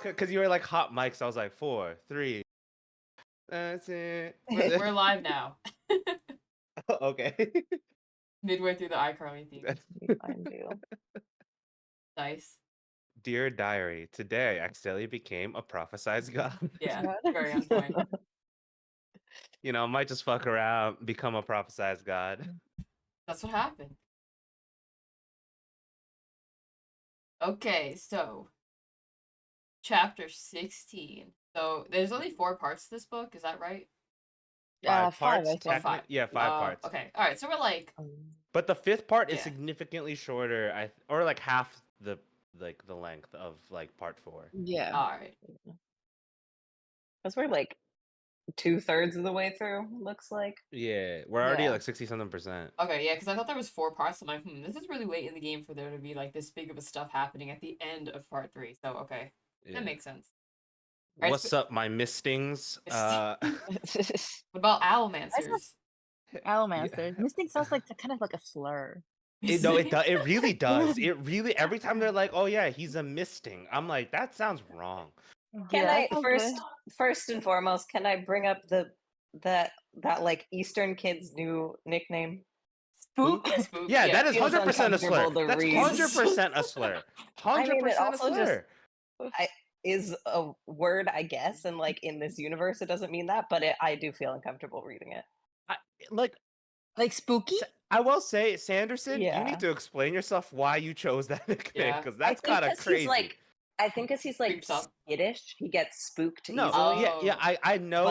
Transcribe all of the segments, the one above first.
because you were like hot mics. I was like 4, 3. That's it. We're live now. Okay. Midway through the iCarly theme. We fine too. Nice. Dear diary, today I accidentally became a prophesized god. Yeah, very on point. You know, might just fuck around, become a prophesized god. That's what happened. Okay, so chapter 16. So there's only 4 parts to this book, is that right? 5 5, parts? I think. Technically, yeah, 5 parts. Okay, alright, so we're like... But the 5th part is Yeah. significantly shorter, or like half the length of like part 4. Yeah. Alright. Because we're like 2/3 of the way through, looks like. Yeah, we're already Yeah. like 60-something%. Okay, yeah, because I thought there was 4 parts. I'm like, this is really late in the game for there to be like this big of a stuff happening at the end of part 3. So okay, Yeah. that makes sense. What's up, my mistings? What about Owlmancers? Owlmancer. Misting sounds like kind of like a slur. No, it does. It really does. It really. Every time they're like, "Oh yeah, he's a misting," I'm like, that sounds wrong. Can I first and foremost, can I bring up that like Eastern kid's new nickname? Spook? Yeah, that is Feels 100% a slur. uncomfortable to That's read. 100% a slur. 100% I mean, it a also slur. is a word, I guess, and like in this universe, it doesn't mean that, but I do feel uncomfortable reading it. Like spooky. I will say, Sanderson, you Yeah. need to explain yourself why you chose that nickname, because that's kind of crazy. I think because he's like skittish, he gets spooked No, easily. yeah, I know,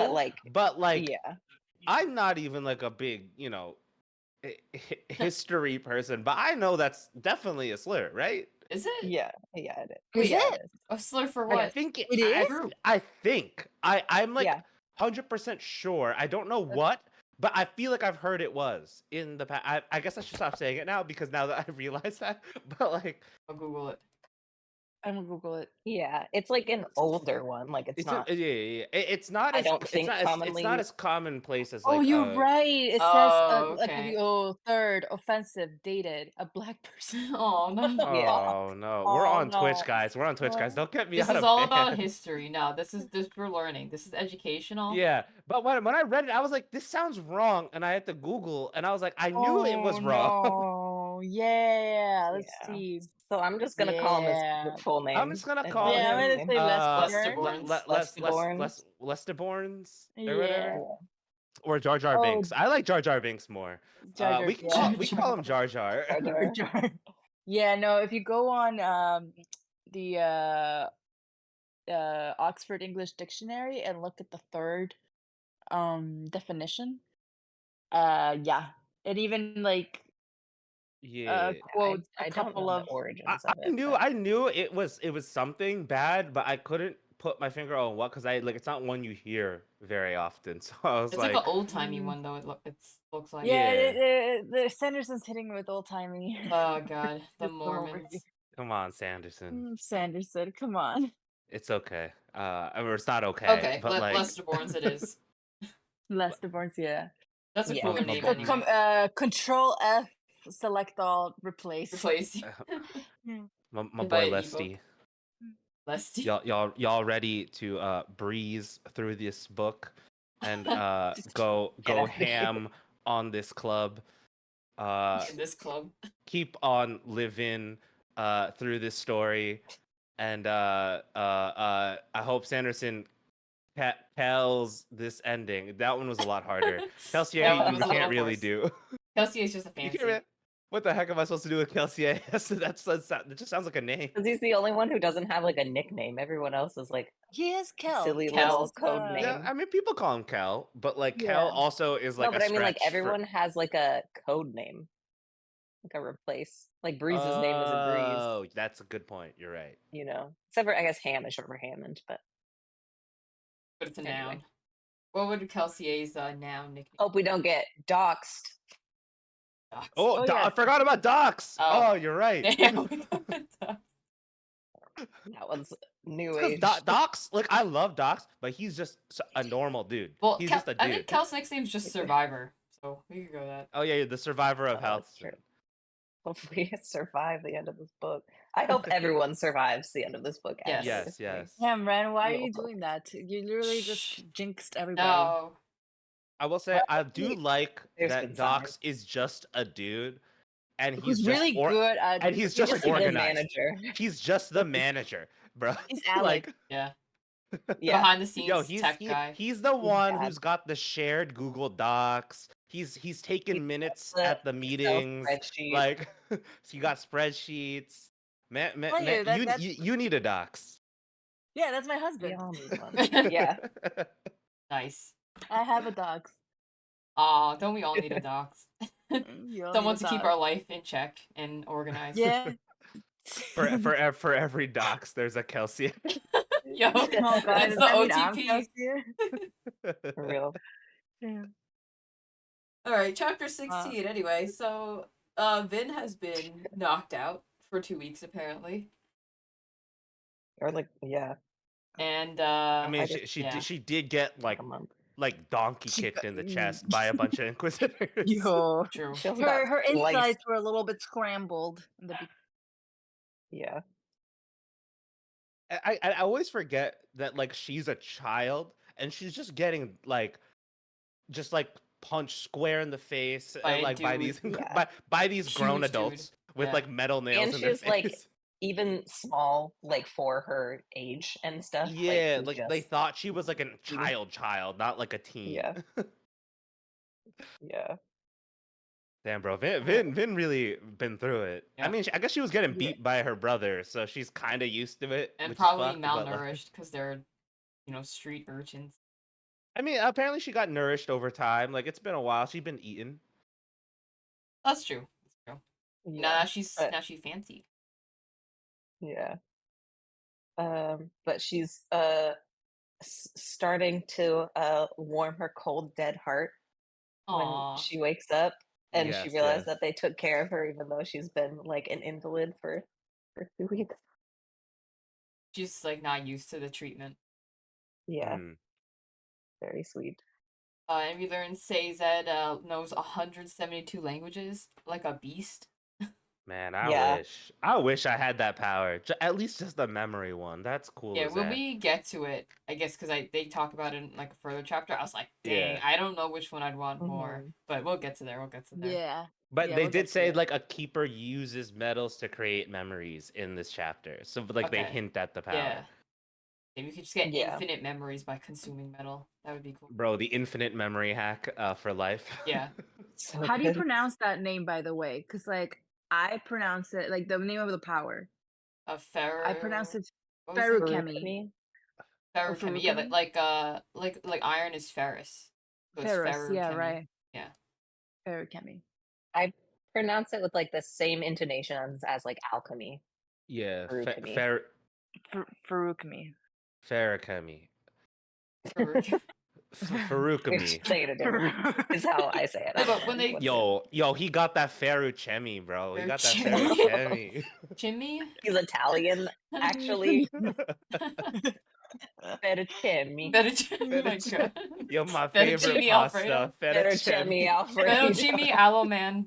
but like, yeah, I'm not even like a big, history person, but I know that's definitely a slur, right? Is it? Yeah, it is. Wait, yeah, it is. A slur for what? I think it is. I think I'm like 100% sure. I don't know what, but I feel like I've heard it was in the past. I guess I should stop saying it now because now that I realize that. But like, I'll Google it. I'm gonna Google it. Yeah, it's like an older one. Like it's not. Yeah. It's not. I as, don't think it's commonly. not as commonplace as like. Oh, you're right. It says okay. third, offensive, dated, a black person. Oh no. Oh no, we're on Twitch, guys. We're on Twitch, guys. Don't get me out of This is all band. about history. No, this we're learning. This is educational. Yeah, but when I read it, I was like, this sounds wrong, and I had to Google, and I was like, I knew it was wrong. Oh yeah. Let's see. So I'm just gonna call him his full name. I'm just gonna call him. I'm gonna say Lesterborns or whatever. Or Jar Jar Binks. I like Jar Jar Binks more. We call him Jar Jar. Yeah, no. If you go on the Oxford English Dictionary and look at the third definition, yeah, it even like quotes a couple of origins of it. I knew it was something bad, but I couldn't put my finger on what, because it's not one you hear very often. So I was it's like an old timey one though. It looks like. Yeah, the Sanderson's hitting me with old timey. Oh god, the Mormons. Come on, Sanderson. Sanderson, come on. It's okay. I mean, it's not okay. Okay, but like Lesterborns it is. Lesterborns, yeah. That's a cooler name anyway. Control F, select all, replace. My boy Lesty. Lesty. Y'all ready to breeze through this book and go ham on this club? In this club. Keep on living through this story, and I hope Sanderson tells this ending. That one was a lot harder. Kelsier, you can't really do. Kelsier is just a fancy. What the heck am I supposed to do with Kelsier? That just sounds like a name. Because he's the only one who doesn't have like a nickname. Everyone else is like silly little code name. Yeah, I mean, people call him Kel, but like Kel also is like. No, but I mean, like everyone has like a code name, like a replace. Like Breeze's name is a Breeze. Oh, that's a good point. You're right. You know, except for I guess Ham is short for Hammond, but it's a noun. What would Kelsier's noun nickname? Hope we don't get doxed. Oh, I forgot about Docs. Oh, you're right. That one's new age. Docs, like I love Docs, but he's just a normal dude. Well, he's just a dude. I think Kel's next name's just Survivor, so we could go that. Oh yeah, the Survivor of Health. hopefully survive the end of this book. I hope everyone survives the end of this book. Yes. Actually, Yes, yes. Damn, Ren, why are Real you hope. doing that? You literally just Shh. jinxed everybody. No. I will say Well, I do like there's that been signs. Dox is just a dude, and he's Who's just really good at and he's He's just just a good organized. manager. He's just the manager, bro. He's Alec. Like, Yeah. Yeah, Behind the yo, scenes tech guy. he's the one bad. who's got the shared Google Docs. He's taking minutes the at the meetings. spreadsheet. Like, he got spreadsheets. Tell you, You need a Docs. Yeah, that's my We husband. all need one. Yeah, Nice. I have a dog. Aw, don't we all need a dox? You all Someone need to a keep dog. our life in check and organized. Yeah. For every Docs, there's a Kelsey. Yo, Oh god, that's does the that mean I'm OTP. Kelsey? for real. Yeah. Alright, chapter 16 anyway. So, Vin has been knocked out for 2 weeks apparently. Or like, yeah, And I mean, I she did get like a month. like donkey She kicked got- in the chest by a bunch of Inquisitors. Yo. true. She also got Her sliced. insides were a little bit scrambled. In the Yeah, I always forget that like she's a child and she's just getting just punched square in the face By a like by dude. these Yeah. by these grown Huge dude. adults with Yeah. like metal nails and in their she's like face. even small, like for her age and stuff. Yeah, she's like they just- thought she was like a child, not like a teen. Yeah. Yeah. Damn, bro, Vin really been through it. I Yeah. mean, I guess she was getting Yeah. beat by her brother, so she's kind of used to it. And which probably is fucked, but, like- malnourished because they're, street urchins. I mean, apparently she got nourished over time. Like it's been a while. She's been eating. That's true. That's true. Yeah. Now she's but- fancied. Yeah. But she's starting to warm her cold dead heart when Aw. she wakes up and she Yes, realized yes. that they took care of her even though she's been like an invalid for 2 weeks. She's like not used to the treatment. Yeah, Mm. very sweet. And we learned Sayzed knows 172 languages, like a beast. Man, Yeah. I wish I had that power. At least just the memory one. That's cool. Yeah, as when that. we get to it, I guess because they talk about it in like a further chapter. I was like, dang, Yeah. I don't know which one I'd want more, but we'll get to there. We'll get to there. Yeah. But Yeah, they we'll did get to say it. like a keeper uses metals to create memories in this chapter. So like they Okay. hint at the power. Yeah. Maybe we could just get Yeah. infinite memories by consuming metal. That would be cool. Bro, the infinite memory hack for life. Yeah. So How do you good. pronounce that name, by the way? Because like I pronounce it like the name of the power. A Pharaoh. I pronounce it what was it? Feruchemi. Feruchemi. Yeah, Feruchemi? like iron is ferrous. So it's Ferris, yeah, Feruchemi. right. Yeah. Feruchemi. I pronounce it with like the same intonations as like alchemy. Yeah, Feruchemi. Feruchemi. Farrakami. Feruchemi. Farukami. Say it different is how I say it. I Yeah, don't but when know they- what's it. Yo, he got that Ferruchemi, bro. He got that Ferrucemi. Ferruchemi. Jimmy? He's Italian, actually. Fettuccine. Fettuccine. Oh my god. Yo, my favorite Fettuccine Alfredo. pasta. Fettuccine Alfredo. Fettuccine Aloman.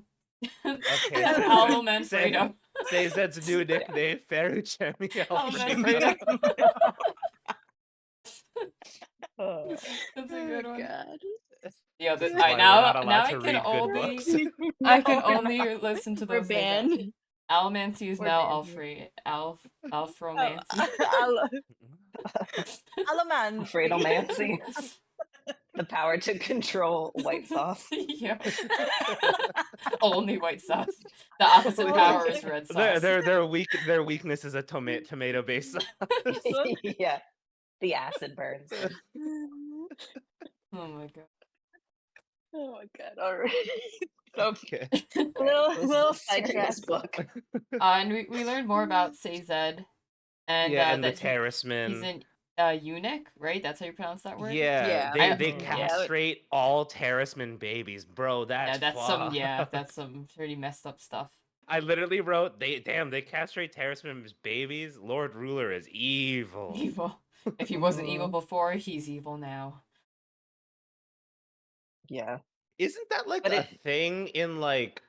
Okay, Aloman say- Fredo. Say that's new nickname, Ferruchemi Aloman Alfredo. Fredo. Oh. That's a good one. God. Yo, This is alright, why we're now not allowed I to can read good only books. I can only listen to We're those names. banned. Almancy is We're now banned. Alfromancy. Alaman. Alfredo-mancy. The power to control white sauce. Yeah. Only white sauce. The opposite Only power white is red sauce. Their weakness is a tomato based sauce. Yeah. The acid burns. Oh my god. Oh my god, alright. So Okay. little This is little a serious sidetrack. book. And we learned more about Sayzed and Yeah, and the that he's Terracemen. an eunuch, right? That's how you pronounce that word? Yeah, Yeah. they Mhm. Yeah. castrate all Terracemen babies, bro. That's That's some pretty messed up stuff. I literally wrote they castrate Terracemen's babies. Lord Ruler is evil. Evil. If he wasn't evil before, he's evil now. Yeah. Isn't that like But a it- thing in like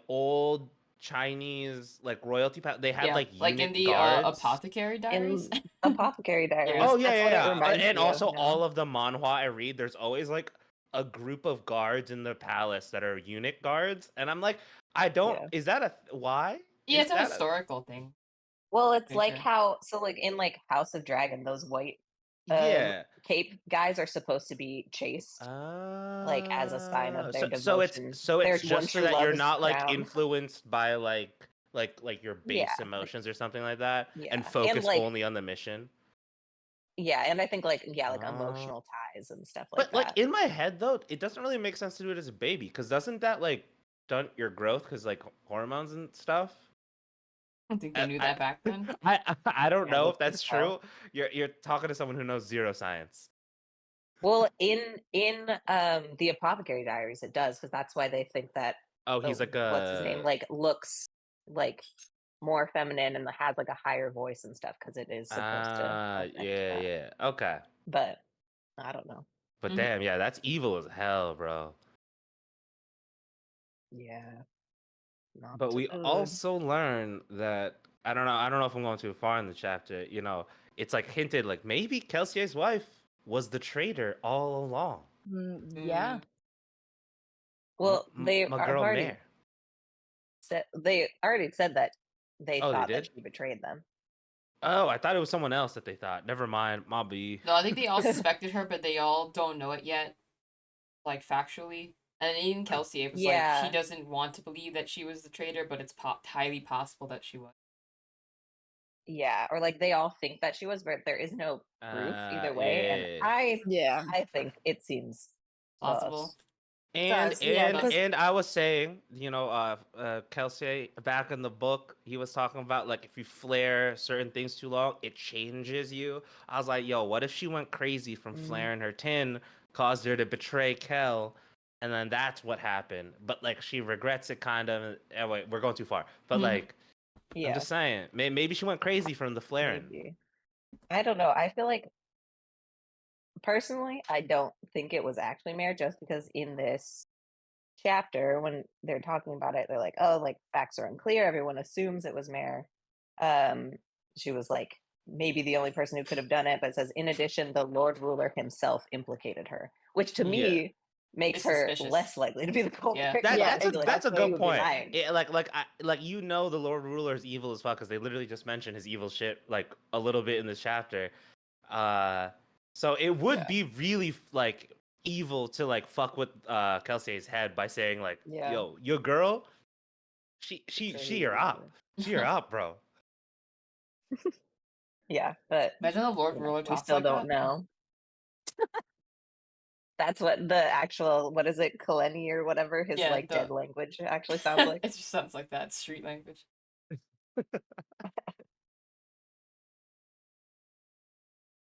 old Chinese like royalty they had Yeah, like like in unit the guards. Apothecary Diaries. In Apothecary Diaries. Oh yeah, That's yeah, what it yeah. reminds And me also of. all of the manhwa I read, there's always like a group of guards in the palace that are unit guards, and I'm like, I don't. Yeah. Is that why? Yeah, Is it's a that historical thing. Well, it's Pretty like sure. how like in like House of Dragon, those white yeah? cape guys are supposed to be chaste, like as a sign of their So devotion. it's Their one just so true that love you're is the not like crown. influenced by like your Yeah, base emotions or something like that, yeah, and and focus like only on the mission. yeah, and I think like like Uh, emotional ties and stuff like but like that. in my head though, it doesn't really make sense to do it as a baby because doesn't that like stunt your growth because like hormones and stuff? I don't think they knew that back then. I don't Yeah, I know would if think that's so. true. You're talking to someone who knows zero science. Well, in the Apothecary Diaries, it does because that's why they think that Oh, he's like what's his name a like looks like more feminine and has like a higher voice and stuff because it is supposed to affect yeah, that. yeah. Okay. But I don't know. But Mhm. damn, yeah, that's evil as hell, bro. Yeah, not But we good. also learn that I don't know if I'm going too far in the chapter, it's like hinted like maybe Kelsey's wife was the traitor all along. Yeah. Well, My girl Mare. they already said that they Oh, they thought that did? she betrayed them. Oh, I thought it was someone else that they thought. Never mind, my B. No, I think they all suspected her, but they all don't know it yet, like factually. And even Kelsey was like, she Yeah, doesn't want to believe that she was the traitor, but it's highly possible that she was. yeah, or like they all think that she was, but there is no proof either way. And Yeah. Yeah. I think it seems Possible. sus. And Yeah, and because and I was saying, Kelsey back in the book, he was talking about like if you flare certain things too long, it changes you. I was like, yo, what if she went crazy from flaring her tin, caused her to betray Kel, and then that's what happened. But like she regrets it kind of. Wait, we're going too far. But like, I'm Yeah, just saying, maybe she went crazy from the flaring. maybe. I don't know. I feel like personally, I don't think it was actually Mare just because in this chapter, when they're talking about it, they're like, oh, like facts are unclear. Everyone assumes it was Mare. Um, she was like maybe the only person who could have done it, but it says, in addition, the Lord Ruler himself implicated her, which to Yeah. me makes It's her suspicious. less likely to be the culprit. Yeah. 'cause That Yeah, I that's a feel like that's a she good exactly. would be point. lying. The Lord Ruler is evil as fuck because they literally just mentioned his evil shit like a little bit in this chapter. So it would Yeah. be really like evil to like fuck with Kelsey's head by saying like, Yeah. yo, your girl, she your op, she your op, bro. Yeah, but Imagine the Lord you know, Ruler we talks still like don't that. know. That's what the actual what is it, Kaleni or whatever his Yeah, like dead language actually sounds like. it just sounds like that street language.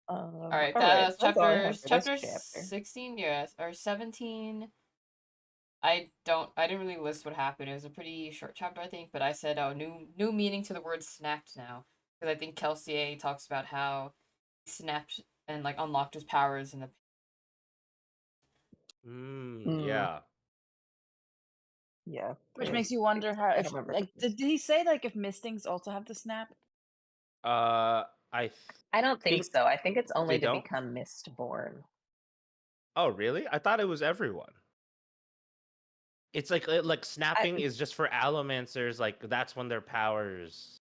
All right, All right, that's that's all I chapter have for this chapter chapter. 16, yes, or 17. I didn't really list what happened. It was a pretty short chapter, I think, but I said, oh, new meaning to the word snapped now, because I think Kelsey talks about how he snapped and like unlocked his powers in the. Mm, Yeah. yeah, Which there's makes you wonder how I if don't remember. like did he say like if mistings also have the snap? I I don't think think so. I think it's only they to don't. become Mistborn. Oh, really? I thought it was everyone. It's like I, snapping is just for allomancers. Like that's when their powers.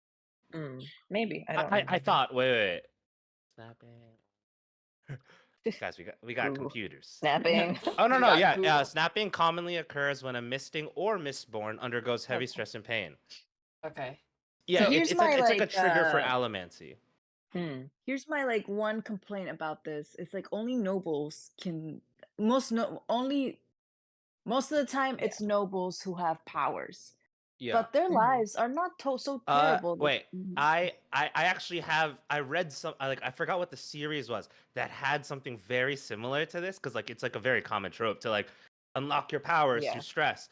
maybe I I don't I, I remember. thought. Wait. Snapping. Guys, we got Google computers. snapping. Oh no We no got yeah. Google. Snapping commonly occurs when a misting or mistborn undergoes heavy Okay. stress and pain. Okay. Yeah, So So here's it's like my it's like a trigger for allomancy. here's my like one complaint about this. It's like only nobles can most no only most of the time Yeah. it's nobles who have powers. Yeah. But their lives are not so terrible. Wait. I actually I read I forgot what the series was that had something very similar to this because like it's like a very common trope to like unlock your powers through Yeah. stress.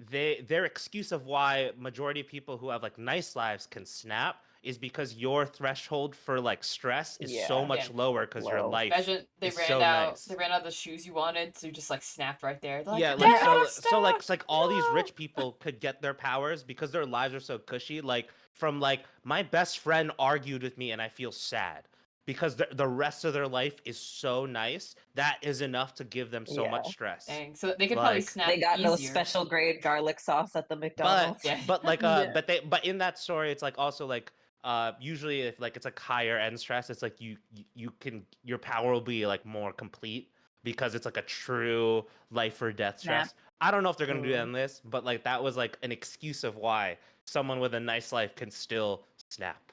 Their excuse of why majority of people who have like nice lives can snap is because your threshold for like stress is so Yeah. much Yeah. lower because your Low. life Imagine they is ran so out. nice. They ran out the shoes you wanted, so you just like snapped right there. They're like, Yeah, like "They're out so of so like stuff!" it's like all these No! rich people could get their powers because their lives are so cushy. Like from like my best friend argued with me and I feel sad because the rest of their life is so nice. That is enough to give them so Yeah. much stress. Dang. So they could probably Like snap They got no easier. special grade garlic sauce at the McDonald's. Yeah. but Yeah. but in that story it's like also like usually if like it's like higher end stress it's like you can your power will be like more complete because it's like a true life or death Snap. stress. I don't know if they're gonna do that Mm. in this, but like that was like an excuse of why someone with a nice life can still snap.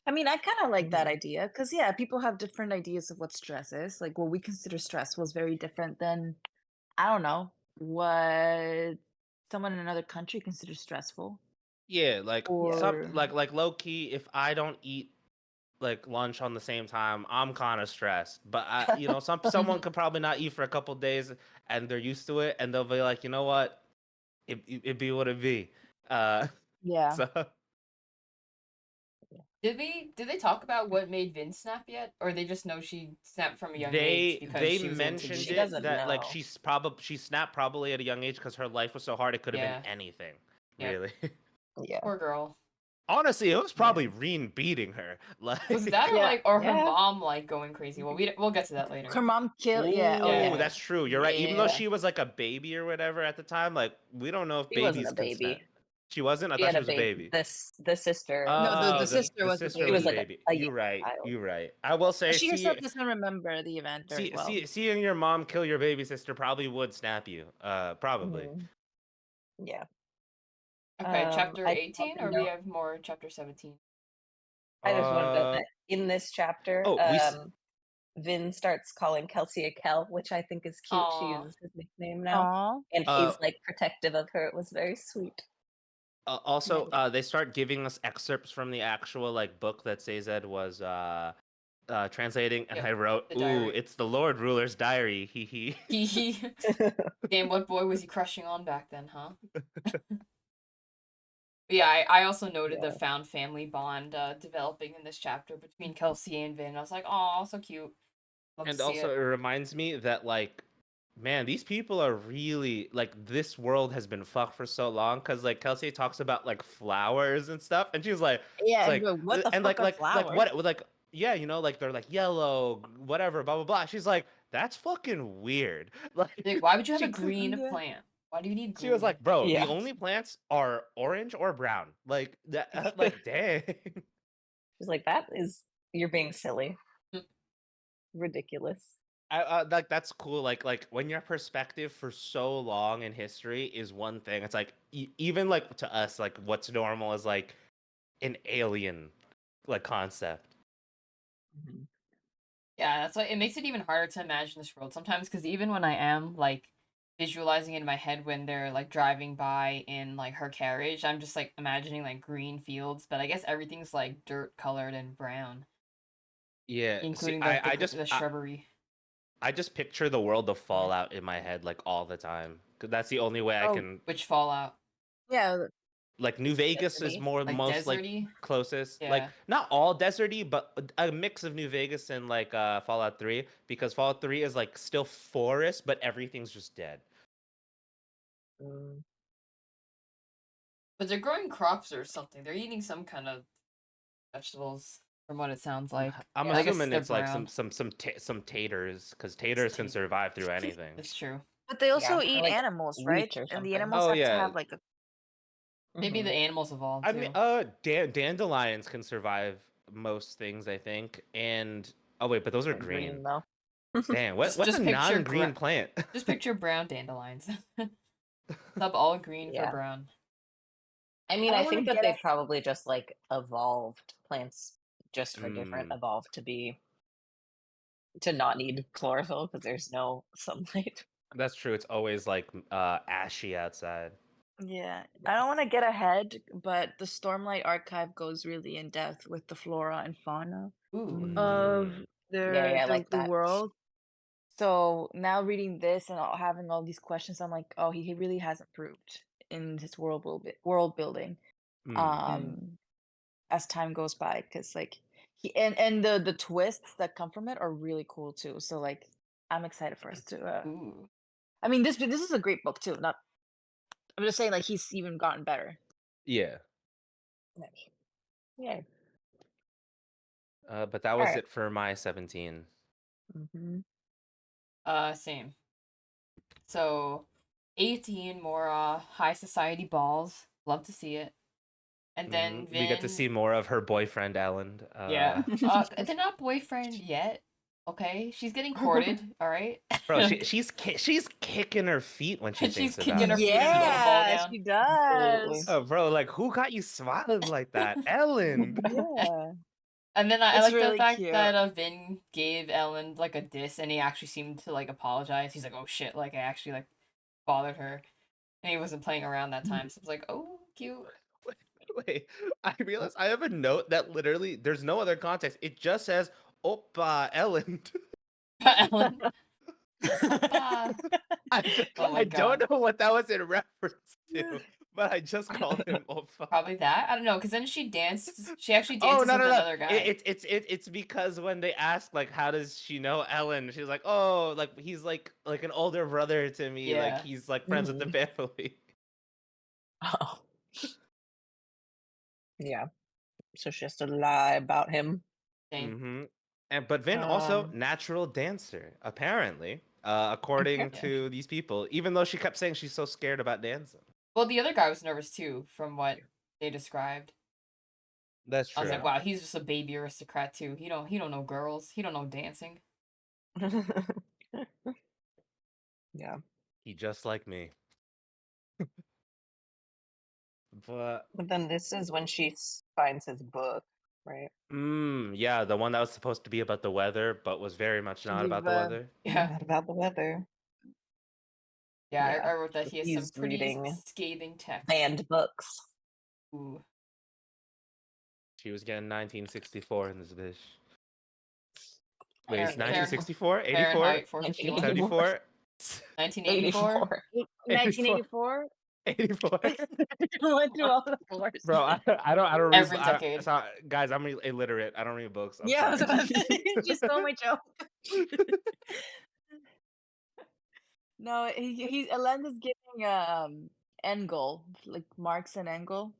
I mean, I kind of like that Mhm. idea because, yeah, people have different ideas of what stress is. Like, what we consider stressful is very different than, I don't know, what someone in another country considers stressful. Yeah, like Yeah. some Or, like low key if I don't eat like lunch on the same time, I'm kind of stressed. But I, you know, someone could probably not eat for a couple days and they're used to it, and they'll be like, you know what, it be what it be. yeah. So Did they talk about what made Vin snap yet, or they just know she snapped from a young age because they she was into mentioned She weed? it doesn't that like know. she snapped probably at a young age because her life was so hard it could have been Yeah. anything, Yeah. really. Yeah. Poor girl. Honestly, it was Yeah. probably Reen beating her. Was Like, that or Yeah. like or her Yeah. mom like going crazy? Well, we'll get to that later. Her mom killed. Yeah. Oh, ooh, Yeah. yeah. that's true. You're Yeah. right. Even though Yeah. she was like a baby or whatever at the time, like we don't know if She wasn't babies a baby. consent. She wasn't. I She thought had she a was a baby. baby. The sister. No, the Oh, sister the was the sister She was was a baby. like baby. a You young right. child. You right. I will But say, she herself doesn't remember the event very well. seeing your mom kill your baby sister probably would snap you. Probably. Mhm. Yeah. Okay, chapter I just want 18, to or we note. have more chapter 17. I just want to note Uh that in this chapter, oh, Vin starts calling Kelsey a Kel, which I think is cute. She Aw. uses his nickname now, Aw. and uh he's like protective of her. It was very sweet. also Yeah. they start giving us excerpts from the actual like book that Sazed was translating, and Yep, I wrote, the "Ooh, diary. it's the Lord Ruler's diary." Hee hee. He Damn, what boy was he crushing on back then, huh? But yeah, I also noted the Yeah. found family bond developing in this chapter between Kelsey and Vin. I was like, oh, so cute. Love to And see also, it it. reminds me that like, man, these people are really like this world has been fucked for so long. Cause like Kelsey talks about like flowers and stuff, and she's like, it's Yeah. like, What the and fuck are like flowers? what like yeah, you know, like they're like yellow, whatever, blah blah blah. She's like, that's fucking weird. Like, Like why would you have a she green Yeah. plant? Why do you need she was green? like, bro, the Yeah. only plants are orange or brown. Like that, like dang. She's like, that is, you're being silly, Mm. ridiculous. I like that's cool. Like when your perspective for so long in history is one thing, it's like even like to us, like what's normal is like an alien like concept. Mhm. Yeah, that's why it makes it even harder to imagine this world sometimes. Because even when I am like visualizing it in my head when they're like driving by in like her carriage, I'm just like imagining like green fields. But I guess everything's like dirt colored and brown, Yeah. See, including like the I shrubbery. I just picture the world of Yeah. Fallout in my head like all the time. 'Cause that's the only way I Oh, can Which Fallout? yeah. like New Vegas is Deserty. more Like most like deserty? closest. Like Yeah. not all deserty, but a mix of New Vegas and like Fallout 3 because Fallout 3 is like still forest, but everything's just dead. Mm. But they're growing crops or something. They're eating some kind of vegetables, from what it sounds like. I'm But I Yeah. guess assuming they're it's like brown. some taters because It's taters can survive through anything. That's true. But they Yeah. also Or eat like animals, right? wheat or And the something. animals Oh have to yeah, have like a. Maybe the Mhm. animals evolved I mean, too. dandelions can survive most things, I think. And oh wait, but those are They're green green. though. Damn, what's a Just picture non-green plant? just picture brown dandelions. Sub all green for Yeah. brown. I mean, I I don't want think to that get they a. probably just like evolved plants just for different, Mm, evolved to not need chlorophyll because there's no sunlight. that's true. It's always like ashy outside. Yeah, I don't want to get ahead, but the Stormlight Archive goes really in depth with the flora and fauna Ooh. of Mm. Yeah, I like the that. world. So now reading this and having all these questions, I'm like, oh, he really has improved in his world building. Mm. Um, as time goes by, because like and the twists that come from it are really cool too. So like I'm excited for us to. Ooh. I mean, this is a great book too. Not I'm just saying like he's even gotten better. Yeah. Nice. Yeah. But that All was right. it for my 17. Mm-hmm. Same. So 18 more high society balls. Love to see it. And then We get to see Vin, more of her boyfriend, Ellen. yeah. They're not boyfriend yet. Okay, she's getting courted. All right. Bro, she's kicking her feet when she She's thinks about kicking her it. feet in the little ball Yeah, gown. she Absolutely. does. Oh, bro, like who got you smiling like that, Ellen? Yeah, And then I it's like the really fact cute. that Vin gave Ellen like a diss, and he actually seemed to like apologize. He's like, "Oh shit, like I actually like bothered her," and he wasn't playing around that time. So I was like, "Oh, cute." Wait, I realized I have a note that literally there's no other context. It just says Oppa Ellen. Ellen, Oppa. Oh my I don't god. know what that was in reference to, but I just called him Oppa. Probably that. I don't know, because then she danced. She actually Oh dances no with no no! another guy. It's because when they ask like how does she know Ellen, she's like, oh, like he's like an older brother to me, like Yeah. he's like friends with the family. Oh. Yeah. So she has to lie about him. Same. Mm-hmm. But Vin also Um, natural dancer, apparently, according Yeah. to these people. Even though she kept saying she's so scared about dancing. Well, the other guy was nervous too, from what they described. That's I was true. like, wow, he's just a baby aristocrat too. He don't know girls. He don't know dancing. yeah. He just like me. But But then this is when she finds his book, right? yeah, the one that was supposed to be about the weather, but was very much To not give about the weather. Yeah. Not about the weather. Yeah, Yeah. I wrote that So he has some he's pretty reading scathing text. banned books. Ooh. She was getting 1964 in this bitch. Wait, it's Fair- 1964, 84, Fahrenheit 451. 74, 1984. 1984. 84. Went through all the fours. Bro, I don't read. Every decade. Guys, I'm illiterate. I don't read books. I'm Yeah, I was sorry. about to say, you stole my joke. No, he's Alanda's giving Engel, like Marx and Engel.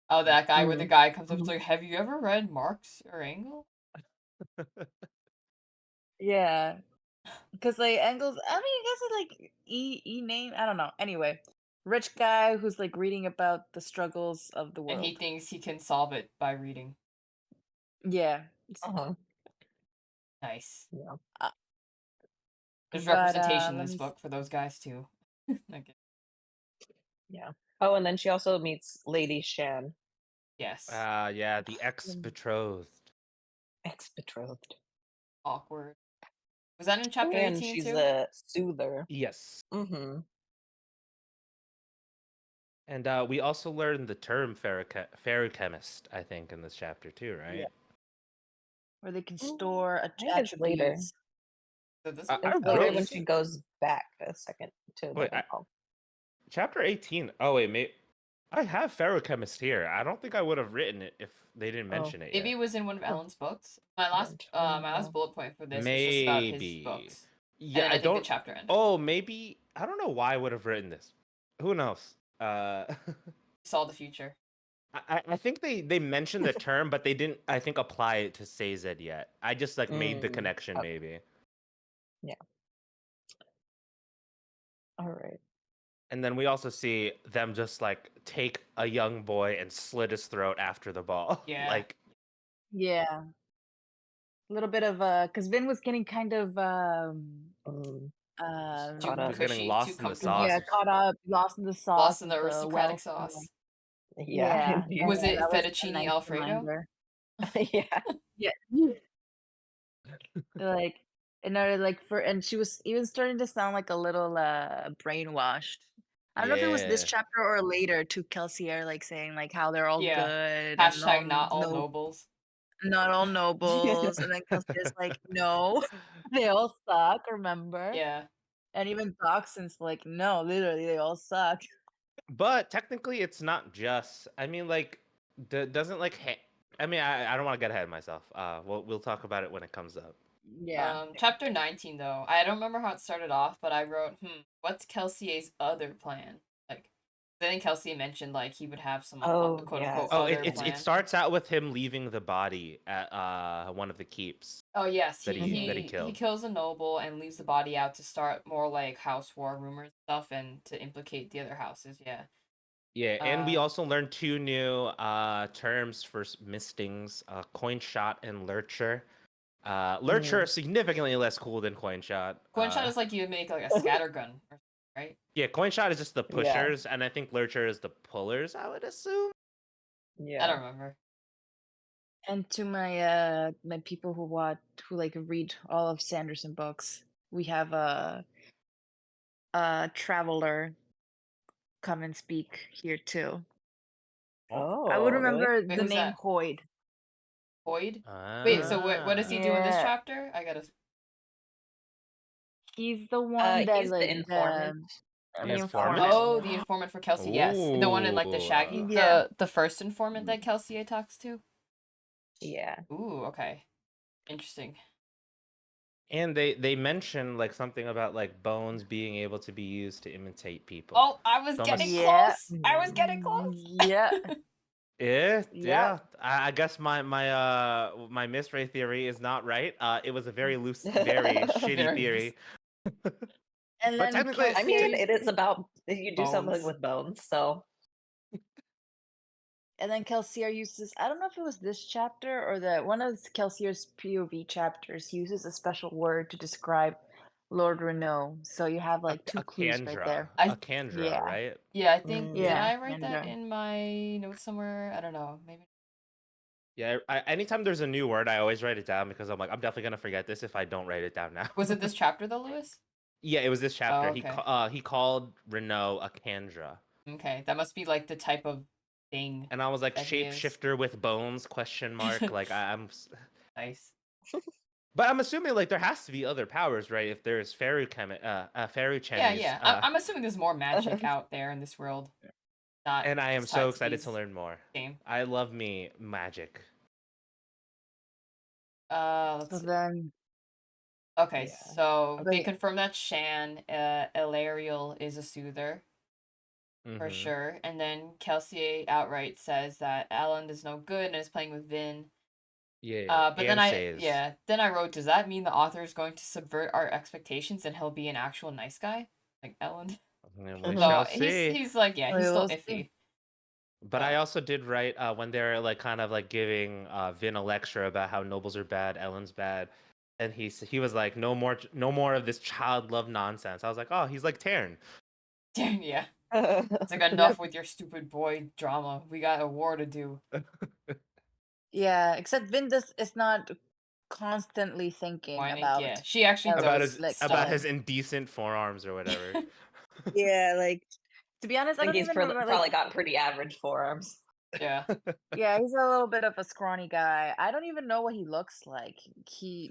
Oh, that guy where the guy comes up Mhm. to like, have you ever read Marx or Engel? Yeah, because like Engel's, I mean, I guess it's like E name. I don't know. Anyway, rich guy who's like reading about the struggles of the And he world. thinks he can solve it by reading. Yeah. Uh-huh. Nice. Yeah. There's But representation in let this me. book for those guys too. Okay. Yeah. Oh, and then she also meets Lady Shan, Yes. Yeah, the ex-betrothed. ex-betrothed. Awkward. Was that in chapter And 18 she's too? a soother. Yes. Mm-hmm. And we also learned the term ferrochemist, I think, in this chapter too, right? Yeah. Where they can store I think it's later. attributes. So this I It's wrote later when this. she goes back a second to Wait, Leavenworth. chapter 18. Oh wait, I have ferrochemist here. I don't think I would have written it if they didn't Oh. mention it maybe yet. it was in one of Oh. Ellen's books. My last bullet point for this was just about his books. Yeah, And then I I think don't. the chapter ended. Oh, maybe I don't know why I would have written this. Who knows? Saw the future. I think they mentioned the term, but they didn't. I think apply it to Sazed yet. I just like made the connection, Okay. maybe. Yeah. All right. And then we also see them just like take a young boy and slit his throat after the ball. Yeah. Like, Yeah. A little bit of because Vin was getting kind of Um, Too Caught up. was getting cushy, lost too in the comfortable. sauce. yeah, caught up, lost in the sauce Lost in the of the aristocratic wealth. And, sauce. Yeah. yeah, indeed. Was yeah, it that was a fettuccine nice Alfredo? reminder. Yeah. Yeah. Like, and she was even starting to sound like a little brainwashed. I don't know if it was this Yeah. chapter or later to Kelsier, like saying like how they're all Yeah. good and all Hashtag not all nobles. not all nobles, and then Kelsier's like, no, they all suck. Remember? Yeah. And even Dachshund's like, no, literally, they all suck. But technically, it's not just. I mean, like doesn't like. I mean, I don't want to get ahead of myself. We'll talk about it when it comes up. Yeah. Chapter 19 though. I don't remember how it started off, but I wrote, what's Kelsey's other plan? Like, I think Kelsey mentioned like he would have some Oh, quote yes. unquote Oh, other it plan. starts out with him leaving the body at one of the keeps Oh yes, that he he killed. kills a noble and leaves the body out to start more like house war rumors and stuff and to implicate the other houses. Yeah. Yeah, and we also learned two new terms for mistings: coin shot and lurcher. Lurcher is significantly less cool than coin shot. Coin shot is like you make like a scattergun, right? Yeah, coin shot is just the Yeah. pushers, and I think lurcher is the pullers. I would assume. I Yeah. don't remember. And to my people who like read all of Sanderson books, we have a traveler come and speak here too. I would Oh, really? remember Wait, the who's name that? Hoyd. Hoyd? Wait, so what does he do in this Yeah. chapter? I gotta. He's the one that He's the like informant. the The informant. informant? Oh, the informant for Kelsey. Yes, the one in like the Shaggy. Ooh. Yeah. The first informant that Kelsey talks to. Yeah. Ooh, okay, interesting. And they mention like something about like bones being able to be used to imitate people. Oh, I was So I'm getting ass- Yeah. close. I was getting close. Yeah. Yeah, Yep. yeah. I guess my misray theory is not right. It was a very loose, very shitty Very theory. And But then technically, I mean, Kelsey it is about if you do something Bones. with bones, so Kelsier uses, I don't know if it was this chapter or one of Kelsier's POV chapters uses a special word to describe Lord Renault. So you have like two a clues right Kandra, there. a Kandra, Yeah. right? Yeah, I think did Yeah. I write that Kendra. in my notes somewhere? I don't know. Maybe. Yeah. Anytime there's a new word, I always write it down because I'm like, I'm definitely gonna forget this if I don't write it down now. Was it this chapter though, Lewis? Yeah, it was this chapter. Oh, okay. He called Renault a Kandra, Okay, that must be like the type of thing and I was like, that he is. shapeshifter with bones? Question mark. Like I'm. Nice. But I'm assuming like there has to be other powers, right? If there's fairy Yeah, chemis, yeah. I'm assuming there's more magic out there in this world. Not and I am just so tied excited to these learn more. game. I love me magic. Let's So see. then, Okay, Yeah. so they Okay. confirm that Shan, Ilariel is a soother for Mhm. sure, and then Kelsey outright says that Alan is no good and is playing with Vin. Yeah. But then says. then I wrote, does that mean the author is going to subvert our expectations and he'll be an actual nice guy like Ellen? And we So shall he's see. he's like, yeah, We he's still will see. iffy. But I also did write when they're like kind of like giving Vin a lecture about how nobles are bad, Ellen's bad, and he was like, no more of this child love nonsense. I was like, oh, he's like Taryn. Yeah, it's like enough with your stupid boy drama. We got a war to do. Yeah, except Vin is not constantly thinking Whining, about yeah, she actually about does his like about stuff. his indecent forearms or whatever. yeah, like to be honest, I I think don't he's even remember probably like got pretty average forearms. Yeah, yeah, he's a little bit of a scrawny guy. I don't even know what he looks like.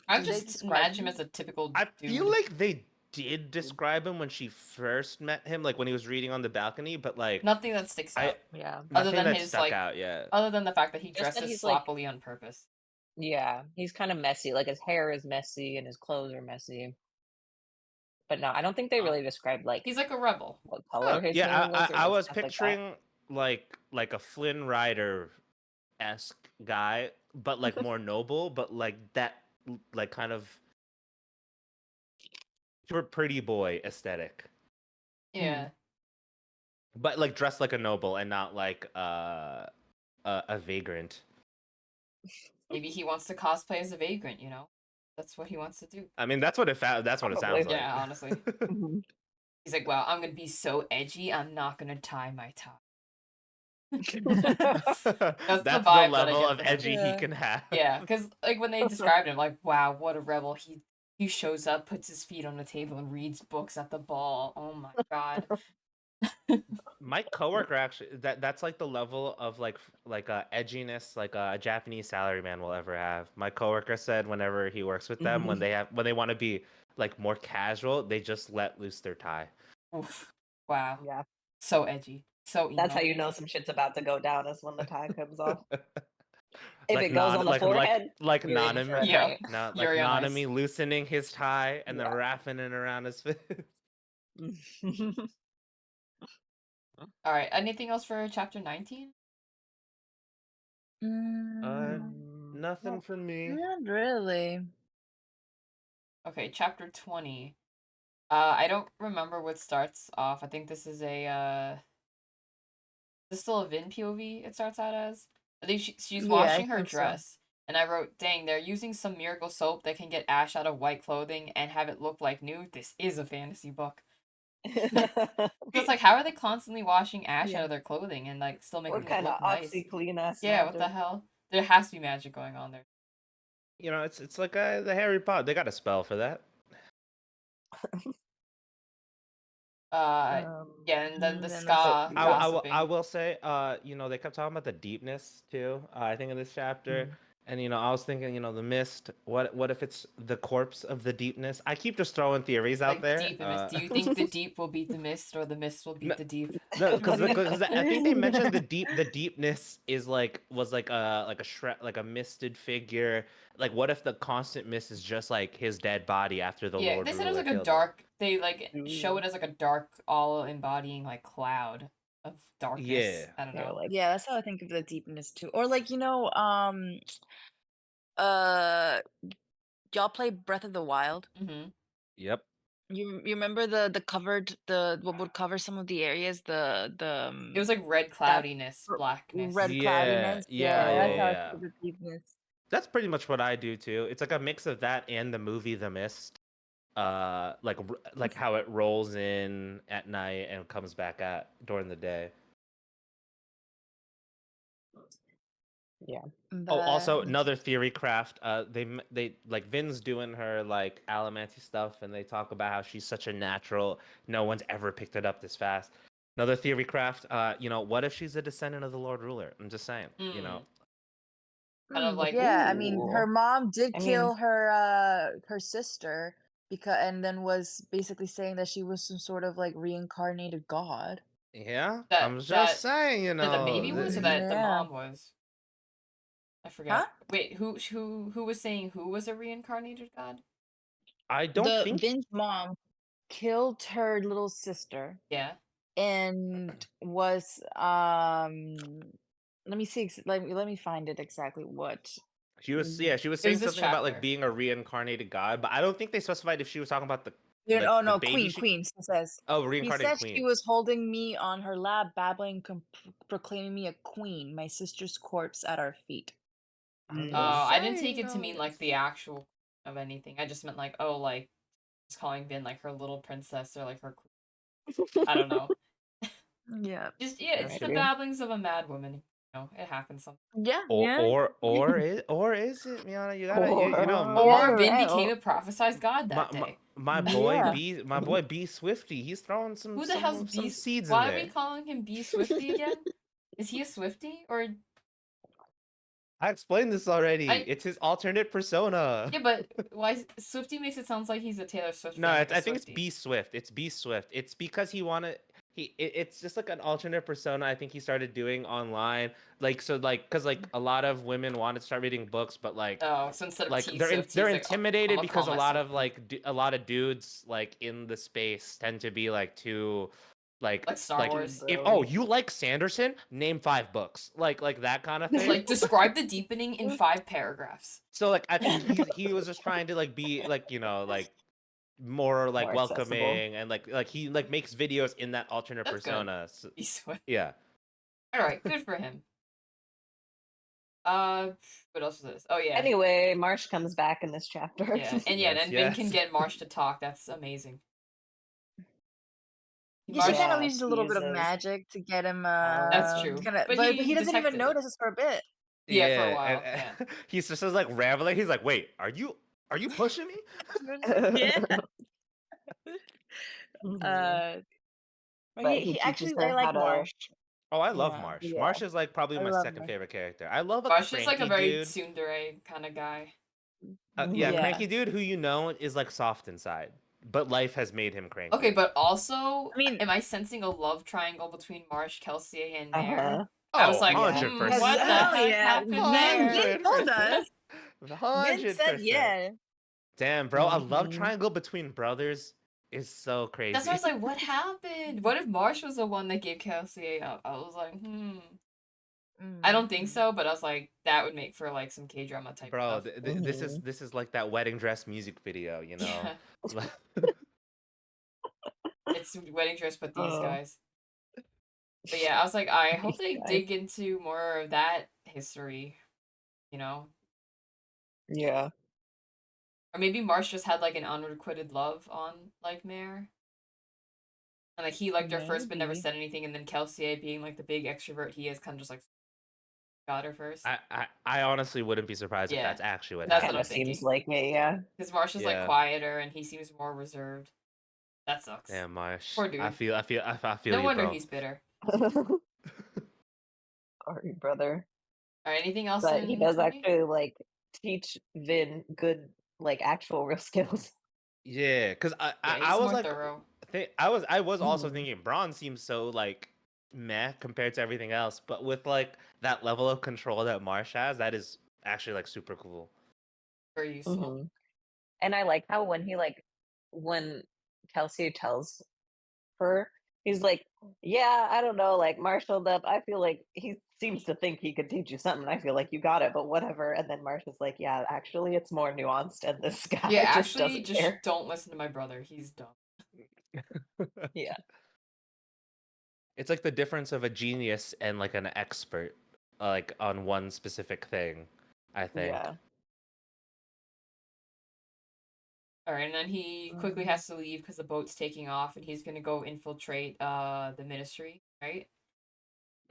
I Do they just describe imagine him as a typical I dude. feel like they did describe him when she first met him, like when he was reading on the balcony, but like Nothing that sticks out. Yeah. Other nothing than that his stuck like, out yet. other than the fact that he Just that dresses he's, like- sloppily on purpose. Yeah, he's kind of messy. Like his hair is messy and his clothes are messy. But no, I don't think they really described like He's like a rebel. what color Oh, his yeah, hair was. Or I like, was stuff like that. picturing like a Flynn Rider esque guy, but like more noble, but like that like kind of pretty boy aesthetic. Yeah. But like dressed like a noble and not like a vagrant. Maybe he wants to cosplay as a vagrant, you know? That's what he wants to do. I mean, that's what it sounds Probably. like. Yeah, honestly. Mhm. He's like, well, I'm gonna be so edgy, I'm not gonna tie my tie. That's the the vibe that I level get of from him. edgy he can have. Yeah, because like when they described him, like, wow, what a rebel. He shows up, puts his feet on the table, and reads books at the ball. Oh my god. My coworker actually that's like the level of like edginess like a Japanese salaryman will ever have. My coworker said whenever he works with them, when they want to be like more casual, they just let loose their tie. Oof. Wow. Yeah. So edgy. So That's how emo. you know some shit's about to go down is when the tie comes off. If like it goes on the forehead, like you're in for a Nanami, Yeah. night. not like Yuri on Ice. Nanami loosening his tie and then Yeah. wrapping it around his fist. All right. Anything else for chapter 19? Nothing for me. Not really. Okay, chapter 20. I don't remember what starts off. I think this is this is still a Vin POV. It starts out as. I think she's Yeah, I washing her think so. dress, and I wrote, "Dang, they're using some miracle soap that can get ash out of white clothing and have it look like new. This is a fantasy book." It's like, how are they constantly washing ash out Yeah. of their clothing and like still making What it kind of look nice? OxyClean ass Yeah, what the magic? hell? There has to be magic going on there. You know, it's like the Harry Potter. They got a spell for that. Yeah, and then the And then ska the gossiping. I will say, you know, they kept talking about the deepness too. I think in this chapter, and you know, I was thinking, you know, the mist. What if it's the corpse of the deepness? I keep just throwing theories out Like there. deep and mist. Do you think the deep will beat the mist, or the mist will beat the deep? No, because I think they mentioned the deepness is like was like like a misted figure. Like, what if the constant mist is just like his dead body after the Yeah, Lord they said it was Ruler like a killed him? dark. They like show it as like a dark, all embodying like cloud of darkness. Yeah. I don't They're know. like, Yeah, that's how I think of the deepness too. Or like, uh y'all play Breath of the Wild? Mm-hmm. Yep. You remember the covered the what would cover some of the areas, It was like red that cloudiness, blackness. red Yeah. cloudiness? Yeah. Yeah, Yeah. that's how I Yeah. think of the deepness. That's pretty much what I do too. It's like a mix of that and the movie The Mist. Like how it rolls in at night and comes back at during the day. yeah. Oh, But also another theory craft. They like Vin's doing her like Alamanti stuff, and they talk about how she's such a natural. No one's ever picked it up this fast. Another theory craft. You know, what if she's a descendant of the Lord Ruler? I'm just saying. You know, Kind of like yeah, I mean, her Ooh. mom did I mean, kill her sister because and then was basically saying that she was some sort of like reincarnated god. yeah. that I'm just that saying. You that the know, baby was, or that the Yeah. mom was. I Huh? forget. Wait, who was saying who was a reincarnated god? I don't The think Vin's mom killed her little sister Yeah. and was let me see let me find it exactly what. she was. Yeah, she was It was saying this something about like chapter. being a reincarnated god, but I don't think they specified if she was talking about the Oh the no, baby. Queen says. Oh, He reincarnated said she queen. was holding me on her lap, babbling, proclaiming me a queen, my sister's corpse at our feet. I'm Oh, just I didn't saying, take you it to know. mean like the actual of anything. I just meant like, oh, like just calling Vin like her little princess, or like her. I don't know. Yeah. Just yeah, it's That's the true. babblings of a mad woman. You know, it happens sometimes. Yeah, yeah. Or is it, Miana? You gotta you know Yeah, Or you're Vin right. became a prophesized god that day. Yeah. my boy B Swifty, he's throwing Who the hell's some B? seeds in Why are we there. calling him B Swifty again? Is he a Swifty or I explained this already. I? It's his alternate persona. Yeah, but why Swifty makes it sound like he's a Taylor Swift No, fan, like a I think it's Swifty. B Swift. It's B Swift. It's because it's just like an alternate persona I think he started doing online. Like so like cuz like a lot of women wanted to start reading books but Oh, so instead of like T Swift, they're he's like, oh, I'm intimidated gonna call because a lot myself of B. a lot of dudes like in the space tend to be like too Like Star Wars. if Bro. you like Sanderson, name 5 books. Like that kind of It's thing. like describe the deepening in 5 paragraphs. So like I think he was just trying to like be like, you know, like more like More accessible. welcoming and like he like makes videos in that alternate That's good. persona. So, B Swift. yeah. All right, good for him. What else is this? Oh yeah, Anyway, Marsh comes back in this chapter. yeah, and yeah, Yes, then Vin can yes. get Marsh to talk. That's amazing. Yeah, she Marsh, kind of Yeah, uses a little bit of teases. magic to get him that's true. kind of But but he he doesn't even detected it. notice us for a bit. Yeah, for a Yeah, while. Yeah. he's just like rambling. He's like, "Wait, are you pushing me?" Yeah. Mhm. Uh but But he he teaches actually I her how like to. Marsh. Oh, I love Yeah. Marsh. Yeah. Marsh is like probably I my love second Marsh. favorite character. I love a Marsh is like a cranky very dude. tsundere kind of guy. Yeah, Mhm. Yeah. cranky dude who you know is like soft inside. but life has made him cranky. Okay, but also, I mean- am I sensing a love triangle between Marsh, Kelsier, and Mare? Uh-huh. I was like, 100%. what the Hell heck yeah. happened Vin there? told us. 100%. Vin said yeah. Damn, bro, a love Mhm. triangle between brothers is so crazy. That's why I was like, what happened? What if Marsh was the one that gave Kelsier up? I was like, I don't think so, but I was like, that would make for like some K drama type Bro, stuff. this is like that wedding dress music video, you know. Yeah, it's wedding dress, but these Oh. guys. But yeah, I was like, I hope These they guys. dig into more of that history, you know? Yeah. Or maybe Marsh just had like an unrequited love on like Mare. And like he liked her first but never Maybe. said anything, and then Kelsier being like the big extrovert he is, kind of just like got her first. I honestly wouldn't be surprised if Yeah, that's actually what that's what happened. I'm Kind of seems thinking. like it, yeah. Because Marsh is like Yeah. quieter and he seems more reserved. That sucks. Damn, Marsh. Poor dude. I feel No you, wonder bro. he's bitter. Sorry, brother. Alright, anything else But in he does 20? actually like teach Vin good, like actual real skills. Yeah, because Yeah, I he's was more like, thorough. I was also Mhm. thinking Braun seems so like meh compared to everything else, but with like that level of control that Marsh has, that is actually like super cool. Very useful. Mhm. And I like how when Kelsey tells her, he's like, "Yeah, I don't know, like marshaled up. I feel like he seems to think he could teach you something. I feel like you got it, but whatever." And then Marsh is like, "Yeah, actually, it's more nuanced, and this guy Yeah, just actually, doesn't just care." don't listen to my brother. He's dumb. Yeah, It's like the difference of a genius and like an expert, like on one specific thing, I think. yeah. Alright, and then he quickly has to leave because the boat's taking off, and he's gonna go infiltrate the ministry, right?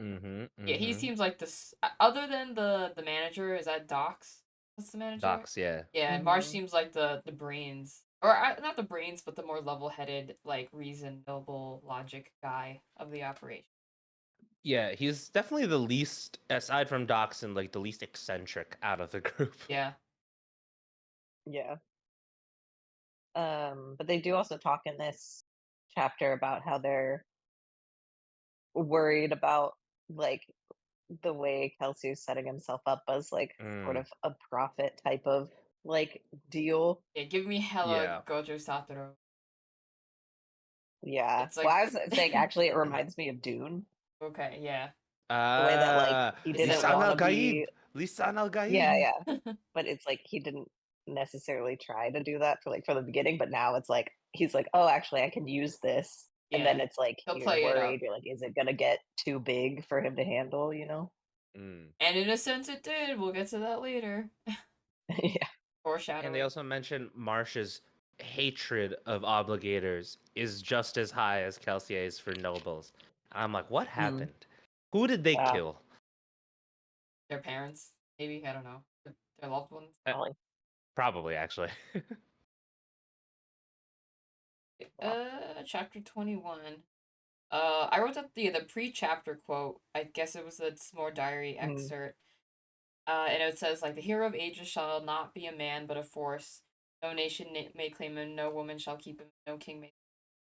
Mm-hmm. Yeah, he seems like this. Other than the manager, is that Docs? What's the manager? Docs, yeah. Yeah, Marsh Mhm. seems like the brains, or not the brains, but the more level-headed, like reasonable logic guy of the operation. Yeah, he's definitely the least, aside from Docs, and like the least eccentric out of the group. Yeah, Yeah. But they do also talk in this chapter about how they're worried about like the way Kelsey is setting himself up as like sort Mm, of a prophet type of like deal. yeah. Give me hella yeah. Gojo Satoru. Yeah. It's Well, like I was saying actually it reminds me of Dune. okay, yeah. The way that like he Is didn't that Lisan want al to be Gaib! Lisan al yeah, Gaib! yeah. But it's like he didn't necessarily try to do that for like from the beginning, but now it's like he's like, "Oh, actually I can use this." And then Yeah, it's like he'll you're play it up, worried, you're like, is it gonna get too big for him to handle, you know? Mm. and in a sense, it did. We'll get to that later. Yeah. And Foreshadowing. they also mentioned Marsh's hatred of obligators is just as high as Kelsey's for nobles. And I'm like, what Mm, happened? Who did they yeah, kill? Their parents, maybe, I don't know. Their loved ones. probably. Probably, actually. Yeah. Chapter 21. I wrote up the pre-chapter quote. I guess it was a small diary Mm. excerpt. And it says like the hero of ages shall not be a man but a force. No nation may claim him. No woman shall keep him. No king may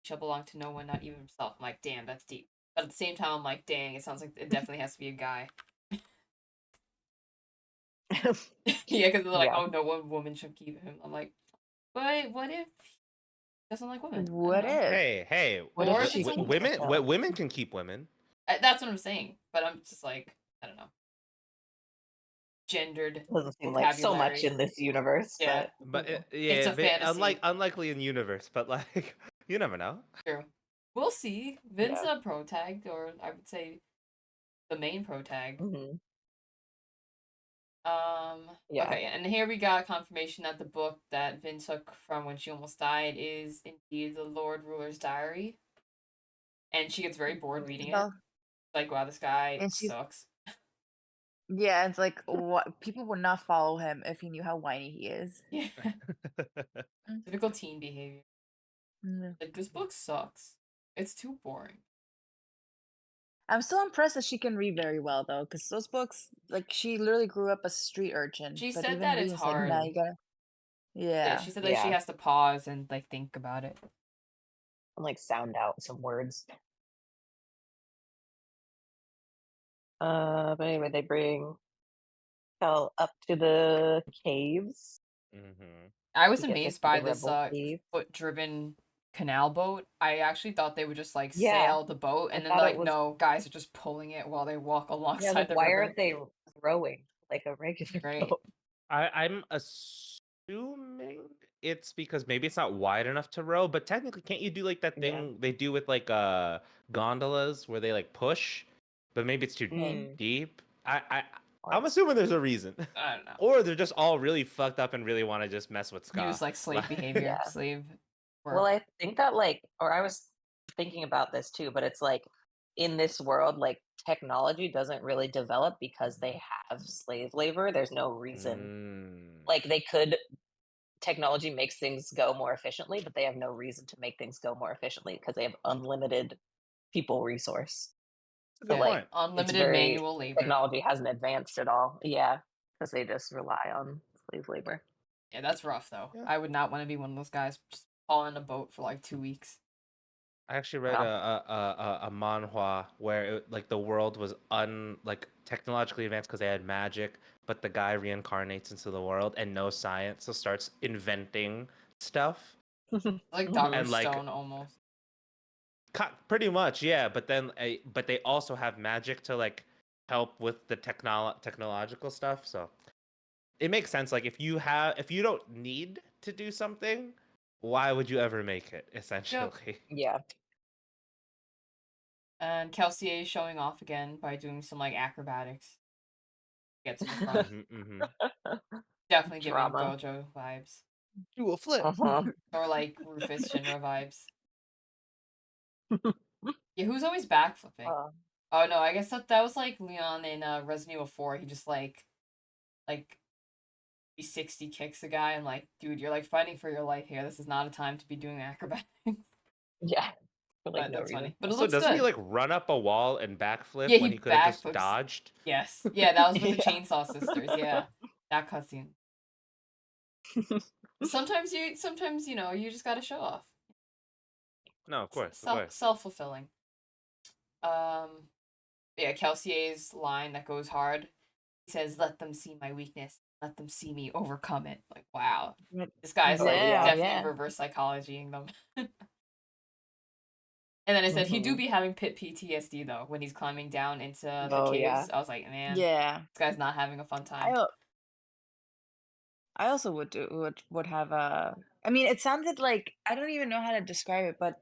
shall belong to no one, not even himself. I'm like, damn, that's deep. But at the same time, I'm like, dang, it sounds like it definitely has to be a guy. Yeah, because they're like, Yeah. oh, no one woman should keep him. I'm like, but what if he doesn't like women? I don't What know. if? Hey, What Or if if she it's keeps women, herself? women can keep women. That's what I'm saying. But I'm just like, I don't know. Gendered Doesn't seem like so much vocabulary. in this universe, Yeah. but But It's yeah, a fantasy. unlikely in universe, but like you never know. True. We'll see. Vin's yeah. a protag, or I would say the main protag. Mhm. Yeah. Okay, and here we got confirmation that the book that Vin took from when she almost died is indeed the Lord Ruler's Diary. And she gets very bored reading it. Well, Like, wow, this guy and she's sucks. yeah, it's like what people would not follow him if he knew how whiny he is. Yeah. Typical teen behavior. Mm. Like, this book sucks. It's too boring. I'm still impressed that she can read very well though, because those books, like she literally grew up a street urchin. She But said even that it's reading is like, nah, hard. you gotta, Yeah. she said that she Yeah. has to pause and like think about it. And like sound out some words. But anyway, they bring Kel up to the caves Mm-hmm. I was to get to amazed see by the this rebel cave. foot-driven canal boat. I actually thought they would just like Yeah, sail the boat, I and then thought they're it like, was. no, guys are just pulling it while they walk Yeah, alongside like the why river. aren't they rowing like a regular Right. boat? I'm assuming it's because maybe it's not wide enough to row, but technically, can't you do like that Yeah. thing they do with like gondolas where they like push, but maybe it's too Mm. deep? I'm Or- assuming there's a reason, I don't know. or they're just all really fucked up and really want to just mess with Ska. Use like slave behavior, Yeah. slave Well, work. I think that like, or I was thinking about this too, but it's like in this world, like technology doesn't really develop because they have slave labor. There's no reason. Mm, Like they could, technology makes things go more efficiently, but they have no reason to make things go more efficiently because they have unlimited people resource. that's a So good Yeah. like point. it's Unlimited very manual labor. technology hasn't advanced at all. Yeah, because they just rely on slave labor. Yeah, that's rough though. Yeah. I would not want to be one of those guys just fall in a boat for like 2 weeks. I actually read Wow. a manhwa where like the world was like technologically advanced because they had magic, but the guy reincarnates into the world and no science, so starts inventing stuff Like Mhm. Doctor and like Stone almost. pretty much, yeah. But then but they also have magic to like help with the technological stuff, so it makes sense. Like if you don't need to do something, why would you ever make it? Essentially. Yeah. And Kelsey is showing off again by doing some like acrobatics. Get to the front. Mm-hmm. Definitely giving Drama. Gojo vibes. Do a flip. Uh-huh. Or like Rufus Shinra vibes. Yeah, who's always backflipping? Uh, Oh no, I guess that was like Leon in Resident Evil 4. He just like he 60 kicks a guy and like, dude, you're like fighting for your life here. This is not a time to be doing acrobatics. yeah. For like But no that's reason. funny. But it Also, looks doesn't he good. like run up a wall and backflip Yeah, when he he could have just backflips. dodged? Yes. Yeah, that was with the Yeah. Chainsaw Sisters. Yeah. That cutscene. Sometimes you know, you just gotta show off. No, of course, of course. Self-fulfilling. Yeah, Kelsey's line that goes hard. He says, "Let them see my weakness. Let them see me overcome it." Like, wow, this guy's Oh, like yeah. definitely Yeah. reverse psychologying them. And then I said he do Mhm. be having pit PTSD though when he's climbing down into the Oh, yeah. caves. I was like, man, Yeah. this guy's not having a fun I time. al- I also would have I mean, it sounded like I don't even know how to describe it, but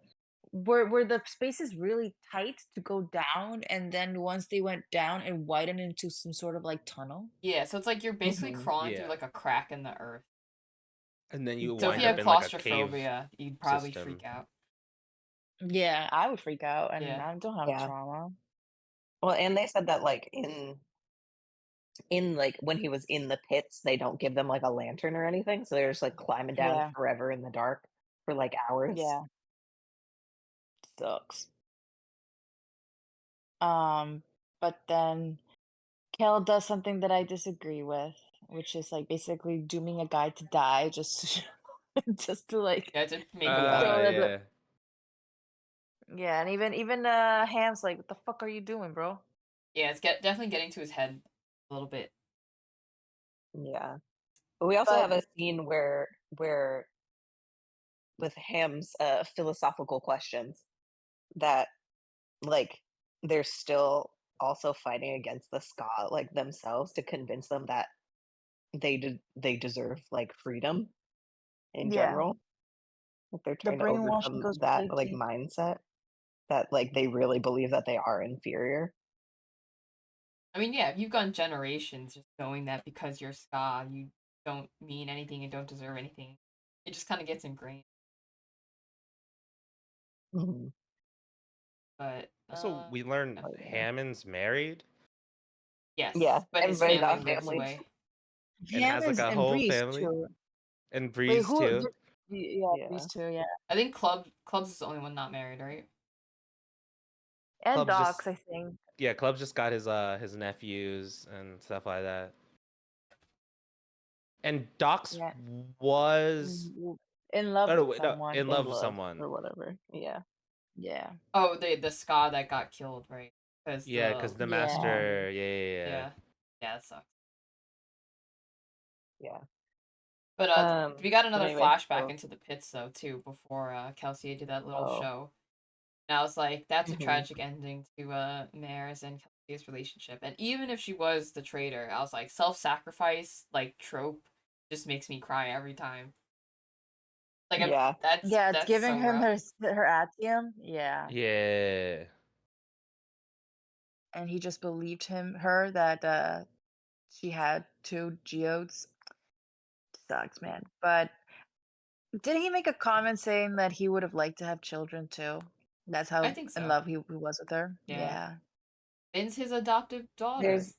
were the spaces really tight to go down, and then once they went down, it widened into some sort of like tunnel? Yeah, so it's like you're basically Mhm. crawling through Yeah. like a crack in the earth. And then you So if wind you have up in like a cave claustrophobia, you'd probably system. freak out. Yeah, I would freak out, and Yeah. I don't have Yeah. trauma. Well, and they said that like in like when he was in the pits, they don't give them like a lantern or anything, so they're just like climbing down Yeah, forever in the dark for like hours. yeah, sucks. Um, but then Kel does something that I disagree with, which is like basically dooming a guy to die just to just to like Yeah, to make a Yeah. point. show that Yeah. yeah, and even Ham's like, what the fuck are you doing, bro? Yeah, it's definitely getting to his head a little bit. Yeah. But we also But have a scene where with Ham's philosophical questions that like they're still also fighting against the ska like themselves to convince them that they deserve like freedom in yeah, general. Like they're the trying to brainwashing overcome goes that really like deep. mindset that like they really believe that they are inferior. I mean, yeah, if you've gone generations just knowing that because you're ska, you don't mean anything and don't deserve anything. It just kind of gets ingrained. Mhm. But Also, we learned Oh, yeah. Hammond's married Yeah, yes, but his everybody family got lives families. away. and Ham has like is a and whole Breeze family, too. and Wait, Breeze who? too. Yeah, Breeze Yeah. too. Yeah, I think Clubs is the only one not married, right? and Club's just Docs, I think. yeah, Club's just got his nephews and stuff like that. And Dox Yeah. was In love no, with wait, no, someone. in love with someone. or whatever. Yeah. Yeah. Oh, the ska that got killed, right? Because Yeah, because the Yeah. master. Yeah. yeah, that sucks. Yeah. But we got But another anyway, flashback so into the pits though too before Kelsier did that little oh. show. And I was like, that's a Mhm. tragic ending to Mare's and Kelsier's relationship. And even if she was the traitor, I was like, self-sacrifice like trope just makes me cry every time. Like Yeah. Yeah, it's that's giving so him rough. her atium. Yeah. Yeah. And he just believed her that she had two geodes. Sucks, man. But didn't he make a comment saying that he would have liked to have children too? That's I how think in so. love he was with her. Yeah. Yeah. Finn's his adoptive daughter. There's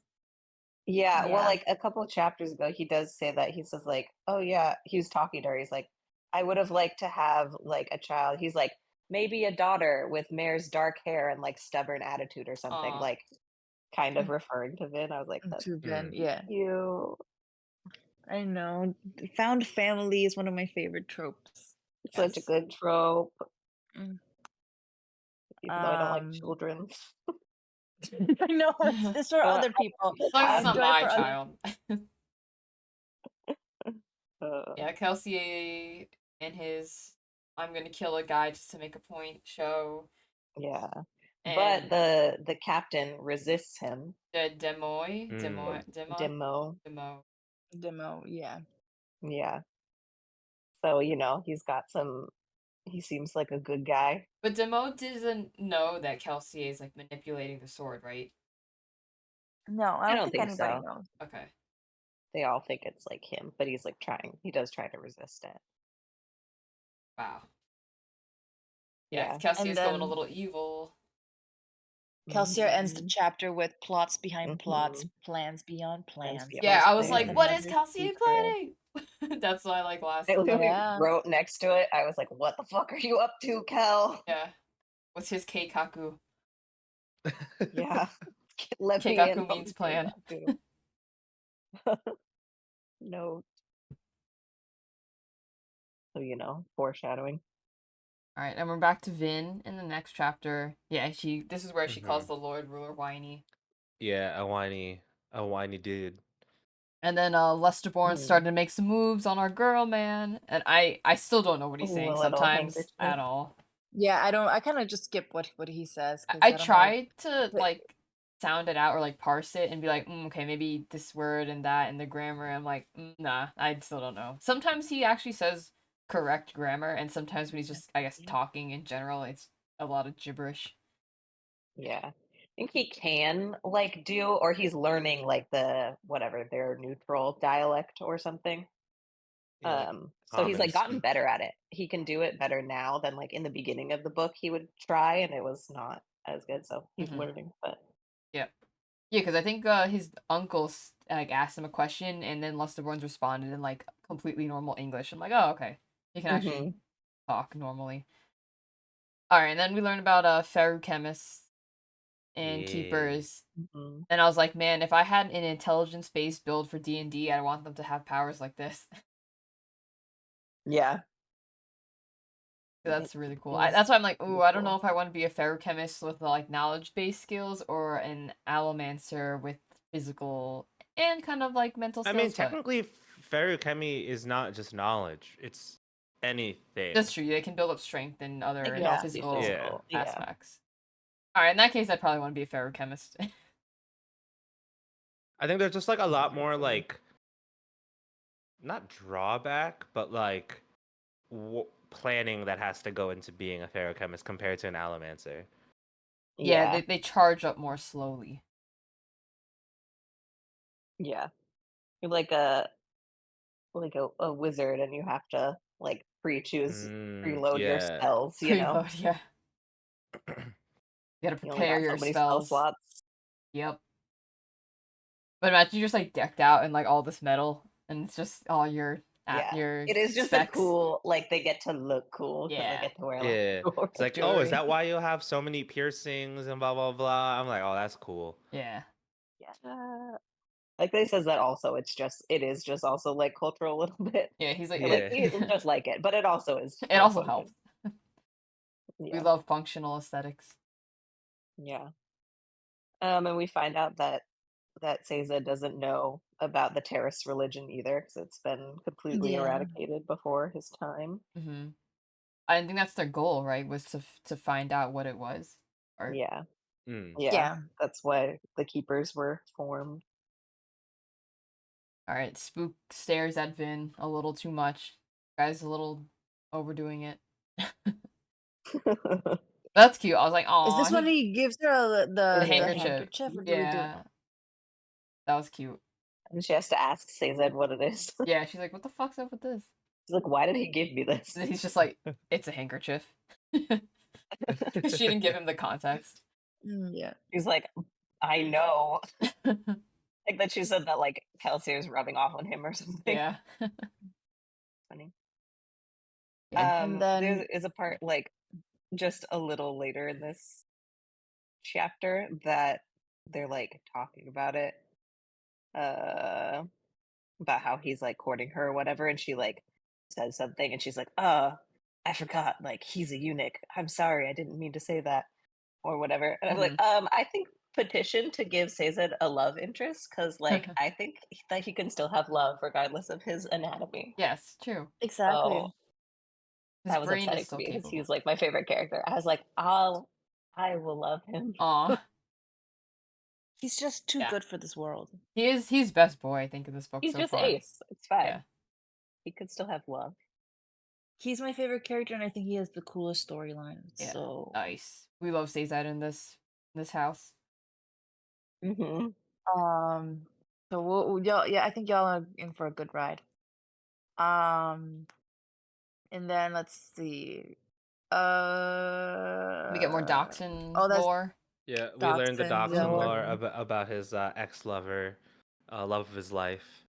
yeah, well, Yeah. like a couple of chapters ago, he does say that. He says, like, oh yeah, he was talking to her. He's like, I would have liked to have like a child. He's like, maybe a daughter with Mare's dark hair and like stubborn attitude or something, Aw. like kind of referring to Vin. I was like, that's To Ben, Mm. yeah. cute. I know. Found family is one of my favorite tropes. It's such a Yes. good trope, Mm. even though I don't like children. I know it's for But other people. As long as I it's not enjoy my for other. child. Yeah, Kelsier and his I'm gonna kill a guy just to make a point show. yeah. But And the captain resists him. the Demoy. Mm. Demo. Demo, yeah. Yeah. So, he's got some he seems like a good guy. But Demo doesn't know that Kelsier is like manipulating the sword, right? No, I I don't don't think think anybody so. knows. Okay. They all think it's like him, but he's like he does try to resist it. Wow. Yeah, Yeah. Kelsier And is going a then little evil. Kelsier ends the Mhm. chapter with plots behind plots, Mhm. plans beyond Plans plans. beyond Yeah, There's I was always like, plans. what is another Kelsier secret. planning? That's why I like last. I literally Yeah. wrote next to it. I was like, "What the fuck are you up to, Kel?" Yeah. What's his Keikaku? Yeah. Let me in Keikaku on means the plan. Keikaku. No. So, foreshadowing. All right, and we're back to Vin in the next chapter. Yeah, this is where she calls Mhm. the Lord Ruler whiny. Yeah, a whiny dude. And then Lesterborn Mhm. started to make some moves on our girl, man. And I still don't know what he's Ooh, saying a little sometimes at handkerchief. all. Yeah, I kind of just skip what he says because I I don't know. tried to But like sound it out or like parse it and be like, okay, maybe this word and that and the grammar. I'm like, nah, I still don't know. Sometimes he actually says correct grammar, and sometimes when he's just, I guess, talking in general, it's a lot of gibberish. Yeah. I think he can like do, or he's learning like their neutral dialect or something. Yeah, like So he's common like gotten speech. better at it. He can do it better now than like in the beginning of the book he would try and it was not as good. So he's Mm-hmm. learning, but Yeah. Yeah, because I think his uncle like asked him a question, and then Lusterborns responded in like completely normal English. I'm like, oh, okay, he can actually talk normally. All right, and then we learn about ferrochemists and Yeah. keepers, Mhm. and I was like, man, if I had an intelligence based build for D&D, I want them to have powers like this. Yeah. That's really cool. It is That's why I'm like, ooh, pretty I don't know cool. if I want to be a ferrochemist with like knowledge based skills or an allomancer with physical and kind of like mental I mean, skills, but technically, feruchemy is not just knowledge; it's anything. that's true. They can build up strength in other It can Yeah. also be physical physical. Yeah. aspects. All right, in that case, I probably want to be a ferrochemist. I think there's just like a lot more Definitely. like not drawback, but like planning that has to go into being a feruchemist compared to an allomancer. Yeah, Yeah. they charge up more slowly. Yeah. You're like a wizard and you have to like preload your Yeah. spells, Preload, yeah. You gotta You only prepare got so your many spell spells. slots. Yep. But imagine you're just like decked out in like all this metal, and it's just all your Yeah. your It is just a specs. cool, like they get to look cool because they Yeah. get to wear like Yeah. It's like, oh, is Jewelry. that why you have so many piercings and blah blah blah? I'm like, oh, that's cool. Yeah. yeah. Like they says that also. It is just also like cultural a little bit. Yeah, he's like, Like Yeah. he just like it, but it also is it for also function. helps. We Yeah, love functional aesthetics. yeah. And we find out that Seiza doesn't know about the terrorist religion either, because it's been completely Yeah. eradicated before his time. Hmm. I think that's their goal, right? Was to find out what it was. Or Yeah, Mm. yeah. Yeah. That's why the keepers were formed. all right, Spook stares at Vin a little too much. Guy's a little overdoing it. That's cute. I was like, Is "Aw, this when he gives her the Yeah. the handkerchief." handkerchief, or do they do? Yeah, that was cute. And she has to ask Seiza what it is. Yeah, she's like, "What the fuck's up with this?" She's like, "Why did he give me this?" And he's just like, "It's a handkerchief." She didn't give him the context. Yeah. He's like, "I know." Like that she said that like Kelsey was rubbing off on him or something. Yeah. Funny. Yeah. And There then is a part like just a little later in this chapter that they're like talking about it, uh, about how he's like courting her or whatever, and she like says something, and she's like, I forgot, like he's a eunuch. I'm sorry, I didn't mean to say that, or whatever." And I'm like, I think petition to give Sazed a love interest because like I think that he can still have love regardless of his anatomy. Yes, true. exactly. So His that was brain is upsetting to still me because he capable. was like my favorite character. I was like, I will love him. Aw. He's just too Yeah. good for this world. He's best boy, I think, in this book He's so just far. Ace. It's fine. Yeah. He could still have love. He's my favorite character, and I think he has the coolest storyline. Yeah. So Nice. We love Sazed in this house. Hmm. so y'all, yeah, I think y'all are in for a good ride. And then let's see. We get more Oh, Dachshund that's lore. Yeah, we learned the Dachshund Dachshund lore. lore about his ex-lover, love of his life,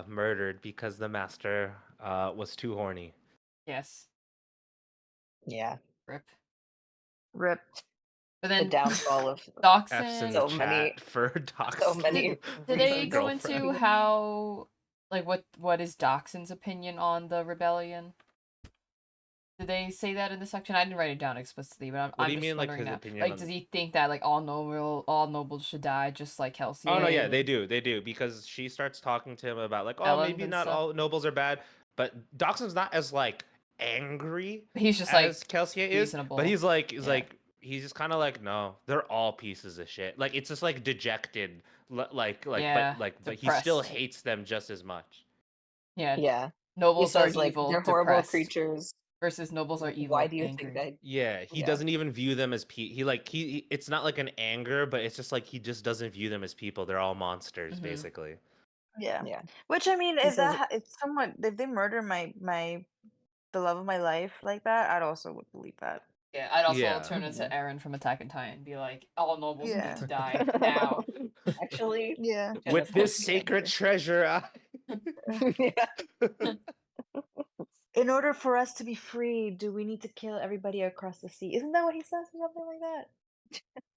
murdered because the master was too horny. Yes. Yeah. Rip. Rip. But The then downfall of F's in the so Dachshund, many chat for so Dachshund. many did they reasons. go into Girlfriend. how, like, what is Dachshund's opinion on the rebellion? Did they say that in the section? I didn't write it down explicitly, but What I'm do you just mean, like wondering his now. opinion Like, on? does he think that like all nobles should die, just like Kelsey Oh no, yeah, and they do because she starts talking to him about like, oh, Ellen maybe and not stuff? all nobles are bad, but Dachshund's not as like angry He's just like as Kelsier is, reasonable. but he's Yeah. he's just kind of like, no, they're all pieces of shit. Like it's just like dejected, Yeah, but he still depressed. hates them just as much. Yeah, Yeah. He nobles are says like evil, they're horrible depressed, creatures. versus nobles are Why evil, do you think angry. that? Yeah, he Yeah. doesn't even view them as it's not like an anger, but it's just like he just doesn't view them as people. They're all monsters, Mhm. basically. Yeah. Yeah. Which I mean, He if says if they murder the love of my life like that, I'd also would believe that. Yeah, I'd also Yeah. turn into Mhm. Eren from Attack on Titan and be like, all nobles need Yeah. to die now. actually Yeah. With this Jennifer, sacred treasure, yeah. In order for us to be free, do we need to kill everybody across the sea? Isn't that what he says, or something like that?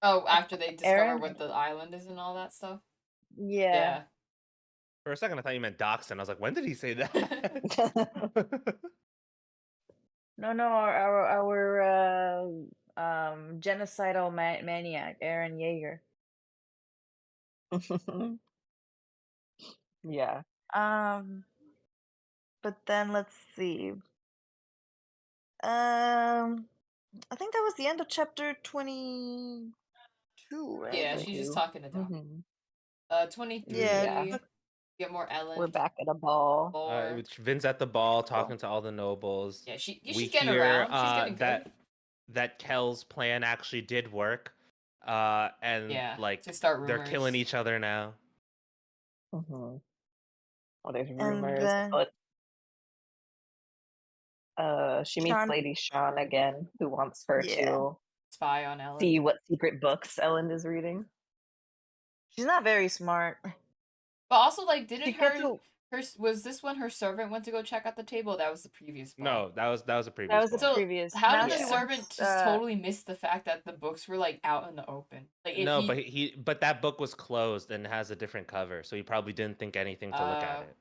Oh, after they discover Aaron? what the island is and all that stuff. Yeah. Yeah. For a second, I thought you meant Dachshund. I was like, when did he say that? No, our genocidal maniac, Aaron Yeager. Yeah. But then let's see. I think that was the end of chapter 22, right? Yeah, Like, she's just 22. talking to Doc. Mhm. 23, yeah. get more Ellen. We're back at a ball. More. Vin's at the ball talking to all the nobles. Yeah, she's We getting hear around. She's getting good. that Kel's plan actually did work. And Yeah, like to start they're rumors. killing each other now. Mhm. Well, there's And rumors, then but she meets Sean, Lady Sean again, who wants her yeah. to Spy on Ellen. see what secret books Ellen is reading. She's not very smart. But also, like, She didn't gets her to was this when her servant went to go check out the table? That was the previous ball. No, that was a That previous was the ball. So previous. how Now did the she Yeah. servant wants, just totally miss the fact that the books were like out in the open? Like if No, but that book was closed and has a different cover, so he probably didn't think anything to look at it.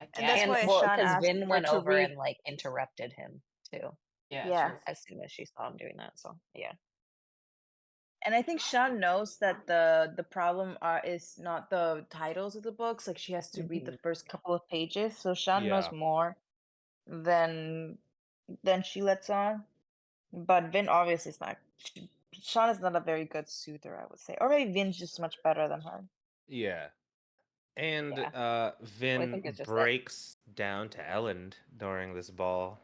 I And that's guess. And why well, Sean because asked Vin her went to over read. and like interrupted him too Yeah, Yeah. true. as soon as she saw him doing that. So yeah. And I think Sean knows that the problem is not the titles of the books. Like she has to read the Mhm. first couple of pages, so Sean knows Yeah. more than she lets on. But Vin obviously is not. Sean is not a very good soother, I would say, or maybe Vin's just much better than her. Yeah. And Yeah. Well, I Vin think it's just that. breaks down to Ellen during this ball.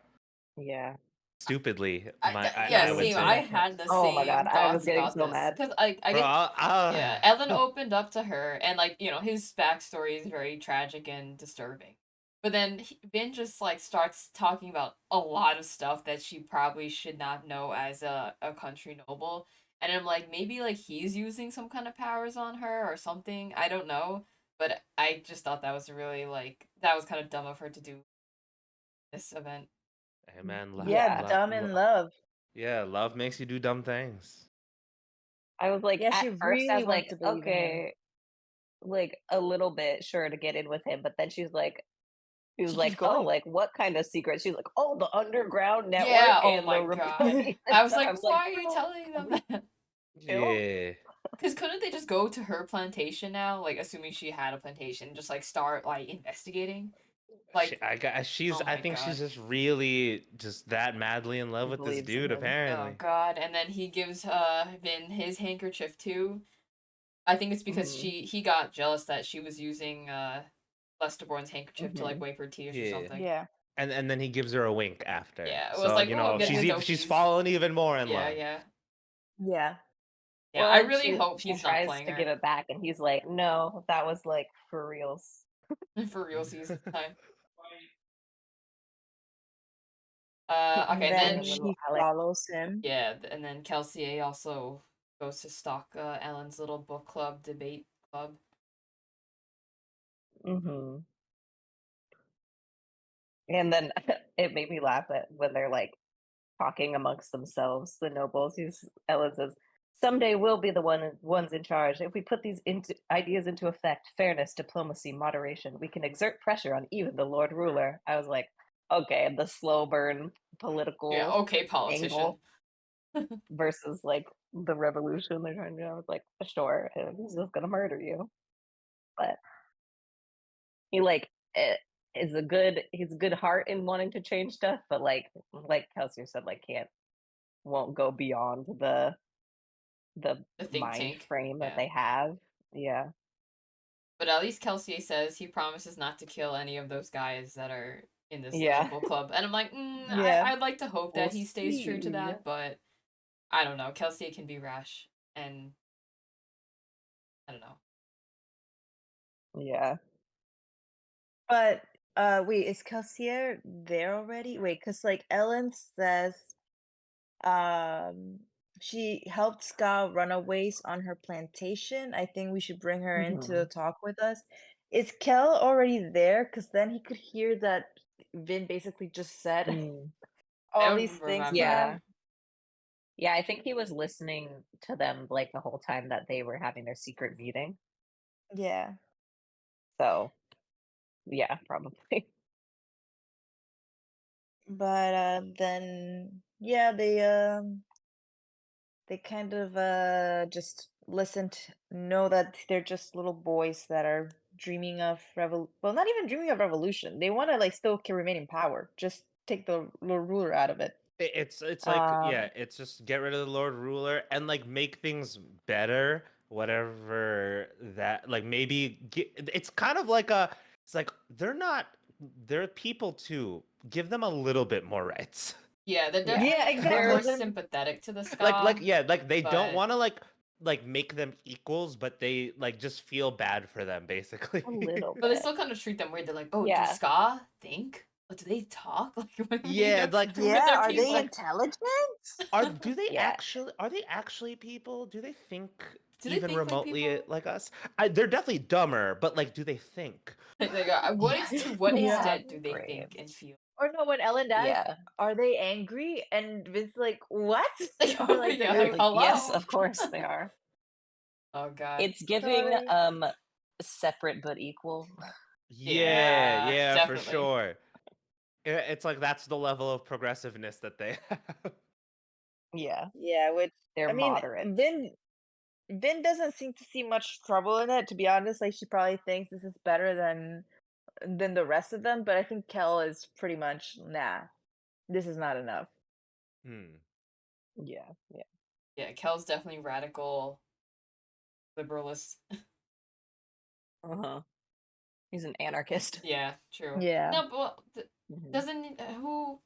Yeah. Stupidly, Yeah, I would same. say. I had the Oh my same god, I was thoughts getting about so this mad. because I Bro, guess yeah, I- Ellen opened up to her, and like his backstory is very tragic and disturbing. But then Vin just like starts talking about a lot of stuff that she probably should not know as a country noble, and I'm like maybe like he's using some kind of powers on her or something. I don't know, but I just thought that was really like that was kind of dumb of her to do this event. Hey man, Yeah, dumb in love. yeah, love makes you do dumb things. I was like, Yeah, at she first, I really was wants like, to believe in him. okay, like a little bit sure to get in with him, but then she was like, She keeps oh, going. like what kind of secret? She's like, oh, the underground network Yeah, oh and my the god. rebellion. and I was stuff. like, I was why like, are you "Girl, telling them that? chill." Yeah. Because couldn't they just go to her plantation now? Like, assuming she had a plantation, and just like start like investigating? Like, She's oh I my think she's god. just really just that madly in love She with this believes in dude him. Oh apparently. god. And then he gives Vin his handkerchief too. I think it's because Mhm. he got jealous that she was using Lesterborn's handkerchief to like Mhm. wipe her tears or Yeah. something. Yeah. And then he gives her a wink after. Yeah, it was So, like, oh, get the she's dokies. fallen even more in Yeah, love. yeah. Yeah. Yeah, Well, I and really hope she he's not tries playing to her. give it back, and he's like, no, that was like for reals. For real season time. And Okay, then then little she Alex. follows him. yeah, and then Kelsey also goes to stalk Ellen's little book club debate club. Mm-hmm. And then it made me laugh at when they're like talking amongst themselves, the nobles. Ellen says, "Someday we'll be the ones in charge. If we put these ideas into effect, fairness, diplomacy, moderation, we can exert pressure on even the Lord Ruler." I was like, okay, the slow burn political Yeah, okay, politician. angle versus like the revolution they're trying to do. I was like, sure, he's just gonna murder you, but he like is he's a good heart in wanting to change stuff, but like Kelsey said, like won't go beyond the The think mind tank. frame that Yeah. they have. Yeah. But at least Kelsey says he promises not to kill any of those guys that are in this Yeah. little book club. And I'm like, Yeah. I'd like to hope We'll that he stays true to see. that, but I don't know. Kelsey can be rash, and I don't know. Yeah. But wait, is Kelsier there already? Wait, because like Ellen says she helped Ska runaways on her plantation. I think we should bring her in to Mhm. talk with us. Is Kel already there? Because then he could hear that Vin basically just said Mm. I all don't these things to remember. Yeah. him. Yeah, I think he was listening to them like the whole time that they were having their secret meeting. Yeah. So, yeah, probably. But then yeah, they kind of know that they're just little boys that are dreaming of well, not even dreaming of revolution. They want to like still remain in power. Just take the little ruler out of it. It's like, Um yeah, it's just get rid of the Lord Ruler and like make things better, whatever that, like maybe it's kind of like it's like they're people too. Give them a little bit more rights. Yeah, they're Yeah. Yeah, definitely exactly. more They're- sympathetic to the ska. Like they don't but- want to like make them equals, but they like just feel bad for them basically. A little But they bit. still kind of treat them weird. They're like, oh, do Yeah. ska think? Or do they talk? Like, when, Yeah, like when yeah, they're are they people. intelligent? do they Yeah. actually are they actually people? Do they think Do they even think like remotely people? like us. They're definitely dumber, but like, do they think? Like, to what Yeah. extent do they think and Brains. feel? Or no, when Ellen dies, Yeah. are they angry? And Vince's like, what? Or like Yeah, they're like, like, Yes, hello. of course they are. Oh God. It's giving separate but equal. Yeah, Yeah, yeah, for definitely. sure. It's like that's the level of progressiveness that they have. Yeah, yeah, which they're I mean, moderate. Vin doesn't seem to see much trouble in it, to be honest. Like she probably thinks this is better than the rest of them, but I think Kel is pretty much nah, this is not enough. Hmm. Yeah, yeah. Yeah, Kel's definitely radical liberalist. Uh-huh. He's an anarchist. Yeah, true. Yeah. No, but well, Mhm. doesn't who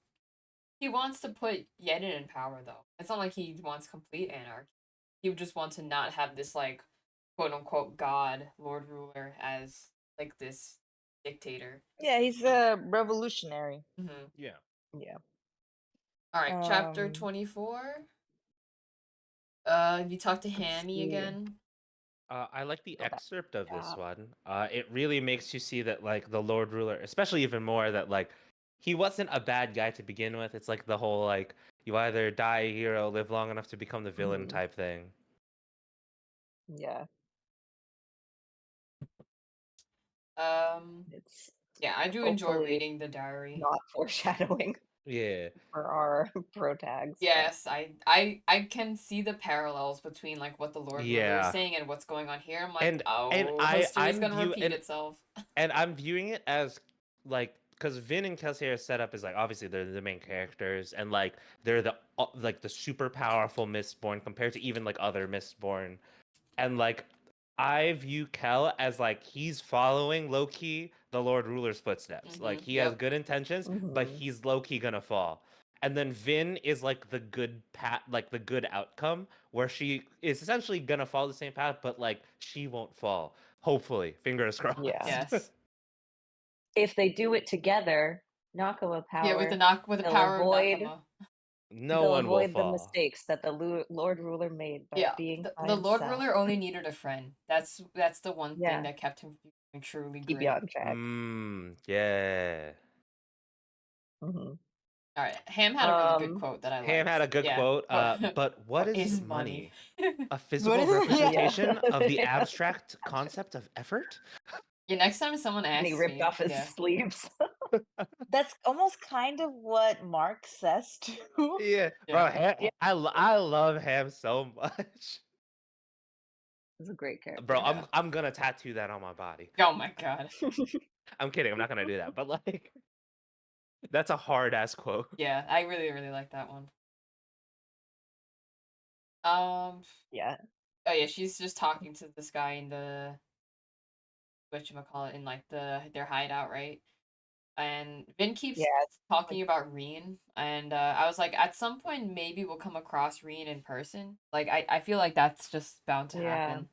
he wants to put Yedin in power though. It's not like he wants complete anarchy. He would just want to not have this like quote unquote god lord ruler as like this dictator. Yeah, he's a revolutionary. Mm-hmm. Yeah. Yeah. All right, chapter Um 24. You talk to Let's Hammy see. again. I like the Go back. excerpt of this Yeah. one. It really makes you see that like the Lord Ruler, especially even more that like he wasn't a bad guy to begin with. It's like the whole like you either die a hero, live long enough to become the villain Mhm. type thing. Yeah. It's Yeah, I do enjoy hopefully reading the diary. not foreshadowing Yeah. for our pro tags. Yes, I can see the parallels between like what the Lord Ruler is Yeah. saying and what's going on here. I'm like, And oh, I history's gonna repeat and itself. I'm viewing it as like because Vin and Kelsey are set up as like obviously they're the main characters and like they're the like the super powerful Mistborn compared to even like other Mistborn. And like I view Kel as like he's following low key the Lord Ruler's footsteps. Like he has Yep. good intentions, but Mhm. he's low key gonna fall. And then Vin is like the good path, like the good outcome, where she is essentially gonna follow the same path, but like she won't fall. Hopefully, fingers crossed. Yeah. Yes. If they do it together, Nakama Yeah, power, with the they'll power of avoid Nakama. No they'll one will avoid the fall. mistakes that the Lord Ruler made by Yeah, being by the Lord himself. Ruler only needed a friend. That's the one thing Yeah. that kept him from being truly Keep you great. on track. Yeah. Hmm. All right, Ham had a really good Um. quote that I Ham liked. had a good Yeah, quote. what But what what is is money? money? A what physical is it? Yeah. Yeah. representation of the Yeah. abstract concept of effort? Yeah, next time someone And he asks ripped me, off his yeah, sleeves. That's almost kind of what Mark says too. Yeah, bro. yeah. Yeah. I love Ham so much, He's a great bro. character. Yeah. I'm gonna tattoo that on my body. Oh my god. I'm kidding. I'm not gonna do that. But like, that's a hard ass quote. Yeah, I really really like that one. Um. Yeah. Oh yeah, she's just talking to this guy in the whatchamacallit in like their hideout, right? And Vin Yeah. keeps talking about Reen, and I was like, at some point maybe we'll come across Reen in person. Like I feel like that's just bound to Yeah. happen.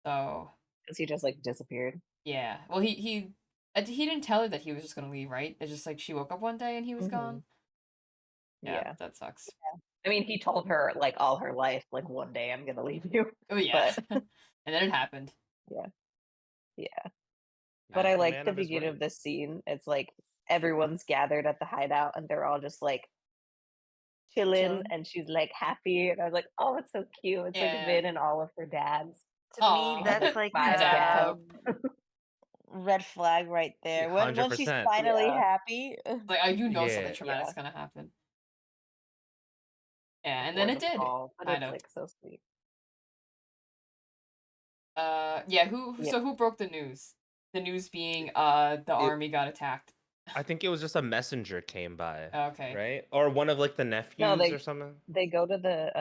So Because he just like disappeared. yeah, well he didn't tell her that he was just gonna leave, right? It's just like she woke up one day and he was Hmm. gone. Yeah, Yeah. that sucks. I mean, he told her like all her life, like one day I'm gonna leave you. Oh yeah, But and then it happened. yeah, yeah. But He's I the like man the of his beginning of word. this scene. It's like everyone's gathered at the hideout and they're all just like chilling, Chilling. and she's like happy, and I was like, oh, it's so cute. It's like Yeah. Vin and all of her dads. To me, Oh, They have like that's like 5 dad dads. cup. red flag right there. Hundred When she's percent. finally Yeah, happy. Like you know something Yeah. traumatic's yeah. gonna happen. Yeah, and then For it the did, fall, but kind it's of. like so sweet. Yeah, who Yeah, so who broke the news? The news being the It. army got attacked. I think it was just a messenger came by, Okay. right? Or one of like the no, nephews or they something. they go to the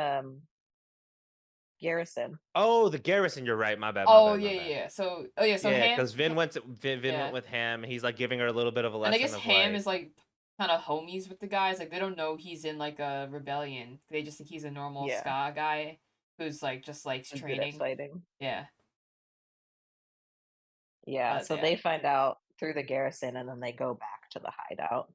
garrison. Oh, the garrison. You're right. My bad. My Oh bad. yeah, My yeah, bad. yeah. So Yeah, Ham, because Vin went yeah, with Ham. He's like giving her a little bit of a and I guess lesson of Ham like, is like kind of homies with the guys. Like they don't know he's in like a rebellion. They just think he's a normal Yeah, ska guy who's like just likes who's good at training. fighting. Yeah, Yeah, but so yeah, they find out through the garrison, and then they go back to the hideout.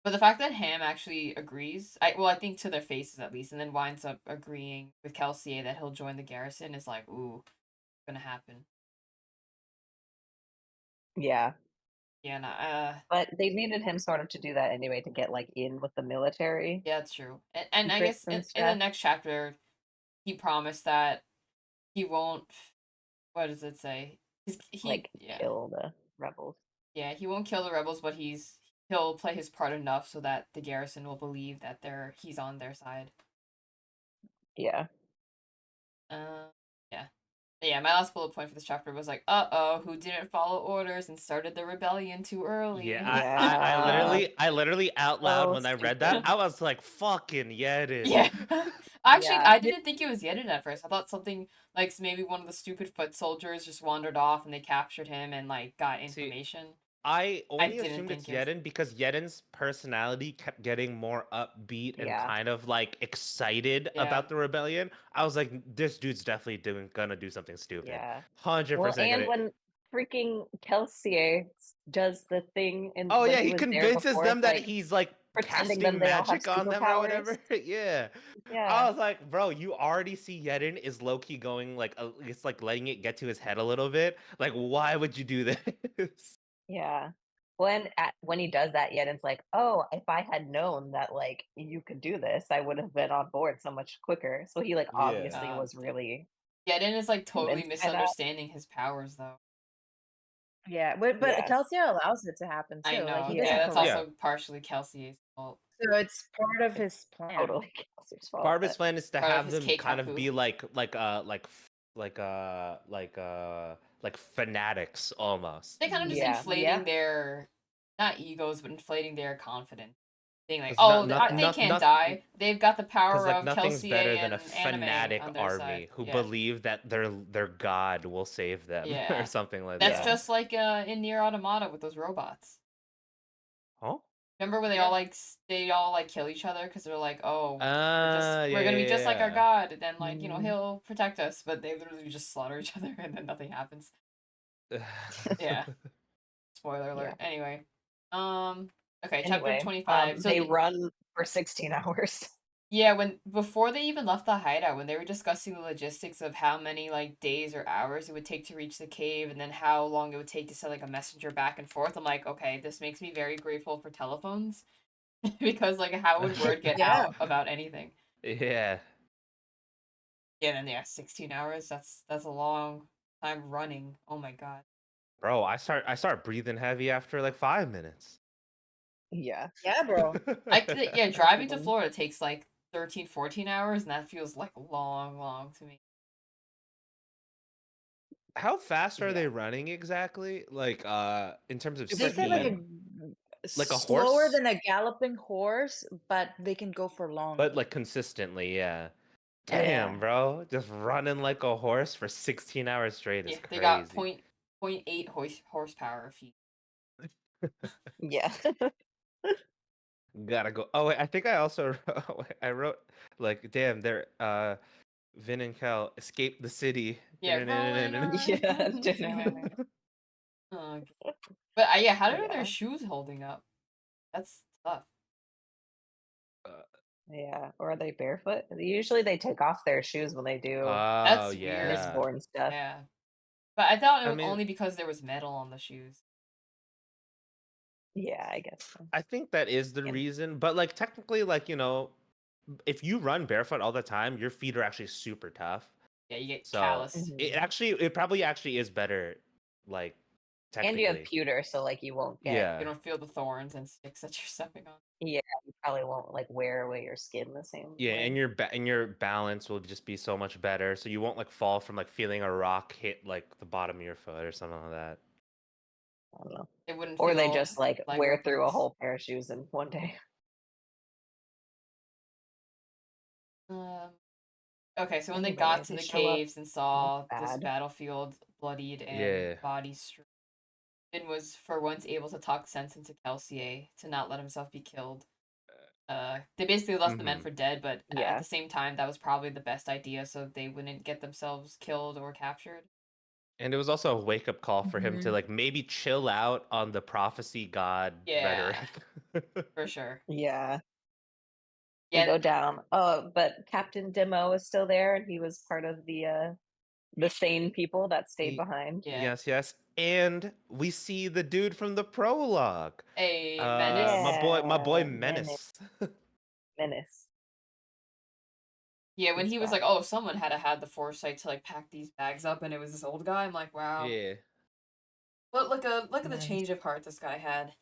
But the fact that Ham actually agrees, I think to their faces at least, and then winds up agreeing with Kelsier that he'll join the garrison is like, ooh, gonna happen. Yeah. Yeah, But they needed him sort of to do that anyway to get like in with the military yeah, it's true. And I secrets guess and in the stuff. next chapter, he promised that he won't. What does it say? Like Yeah, kill the rebels. yeah, he won't kill the rebels, but he'll play his part enough so that the garrison will believe that he's on their side. Yeah. Uh, yeah. But yeah, my last bullet point for this chapter was like, uh-oh, who didn't follow orders and started the rebellion too Yeah, early? Yeah. I literally out loud So when I read that, stupid. I was like, "Fucking Yedin." Yeah. Actually, Yeah. I didn't think it was Yedid at first. I thought something like maybe one of the stupid foot soldiers just wandered off and they captured him and like got See, information. I I only didn't assumed it's think it was. Yedin because Yedin's personality kept getting more upbeat and Yeah. kind of like excited Yeah. about the rebellion. I was like, this dude's definitely gonna do something stupid. Yeah. Well, 100% and gonna. when freaking Kelsier does the thing and Oh when yeah, he he was there convinces before, them that like he's like pretending them casting they all have magic on them or superpowers. whatever. Yeah. Yeah. I was like, bro, you already see Yedin is low key going like it's like letting it get to his head a little bit. Like, why would you do this? Yeah. When he does that, yet it's like, oh, if I had known that like you could do this, I would have been on board so much quicker. So he like Yeah. obviously was really Yedin is like totally convinced by that. misunderstanding his powers though. Yeah, but Yeah. Kelsier allows it to happen I too. Like know. he Yeah, doesn't Yeah. that's correct. Yeah. also partially Kelsey's fault. So it's part of It's his plan. totally Kelsey's fault. Part of his But plan is to Part of have his them kind of Keikaku. be like fanatics almost. They kind of just Yeah. inflating yeah. their not egos, but inflating their confidence. Being like, Because oh, not they not can't not die. They've got the because power like of nothing's Kelsier better than a and Anime fanatic on their side. army who Yeah, believe that their god will save them or yeah. something like That's that. Yeah. just like in Nier Automata with those robots. Huh? Remember where Yeah. they all like kill each other because they're like, oh, Yeah, we're gonna be just like our yeah, god, and then like Mhm. he'll protect us, but they literally just slaughter each other and then nothing happens. yeah. Yeah, spoiler Yeah. alert. Anyway, um, okay, chapter Anyway, 25. So they run for 16 hours. yeah, when before they even left the hideout, when they were discussing the logistics of how many like days or hours it would take to reach the cave, and then how long it would take to send like a messenger back and forth, I'm like, okay, this makes me very grateful for telephones because like how would word get Yeah. out about anything? Yeah. Yeah, then yeah, 16 hours. That's a long time running. Oh my god. Bro, I start breathing heavy after like 5 minutes. Yeah. Yeah, bro. Yeah, driving to Mhm. Florida takes like 13, 14 hours, and that feels like long, long to me. How fast are Yeah. they running exactly? Like in terms of They Super say like speed? speed. a Like a slower horse? than a galloping horse, but they can go for But longer. like consistently, yeah. Damn, Yeah. bro. Just running like a horse for 16 hours straight is Yeah, they got crazy. point eight horsepower if you. Yeah. Gotta go. Oh wait, I think I also I wrote like damn, they're Vin and Cal escaped the city. Yeah, rolling Yeah. around. Oh, but yeah, how are their Yeah. shoes holding up? That's tough. Uh, Yeah. Or are they barefoot? Usually they take off their shoes when they do oh That's weird. yeah. Mistborn stuff. Yeah, but I thought it I was mean, only because there was metal on the shoes. Yeah, I guess so. I think that is the And reason, but like technically like, if you run barefoot all the time, your feet are actually super tough. Yeah, you get So, calloused. mhm. it probably actually is better like And you have technically. pewter, so like you won't get You Yeah. don't feel the thorns and sticks that you're stepping on. yeah, you probably won't like wear away your skin the same Yeah, way. and your balance will just be so much better, so you won't like fall from like feeling a rock hit like the bottom of your foot or something like that. I don't know. It wouldn't Or they feel just like like wear through a roadblocks. whole pair of shoes in one day. Um, okay, so when they Anyway, got to they the show up caves and all saw this bad. battlefield bloodied and Yeah. bodies strewn, Finn was for once able to talk sense into Kelsier to not let himself be killed. They basically left the men Mhm. for dead, but at Yeah. the same time, that was probably the best idea so they wouldn't get themselves killed or captured. And it was also a wake up call for him to Mhm. like maybe chill out on the prophecy god Yeah, rhetoric. for sure. Yeah. To Yeah, go down. Oh, but Captain Demo is still there, and he was part of the sane people that stayed Y- behind. yeah. yes, yes. And we see the dude from the prologue. A menace. My boy Yeah, Menace. Menace. Yeah, when He's he was like, back. "Oh, someone had had the foresight to like pack these bags up," and it was this old guy. I'm like, "Wow." Yeah. But look at the Nice. change of heart this guy had.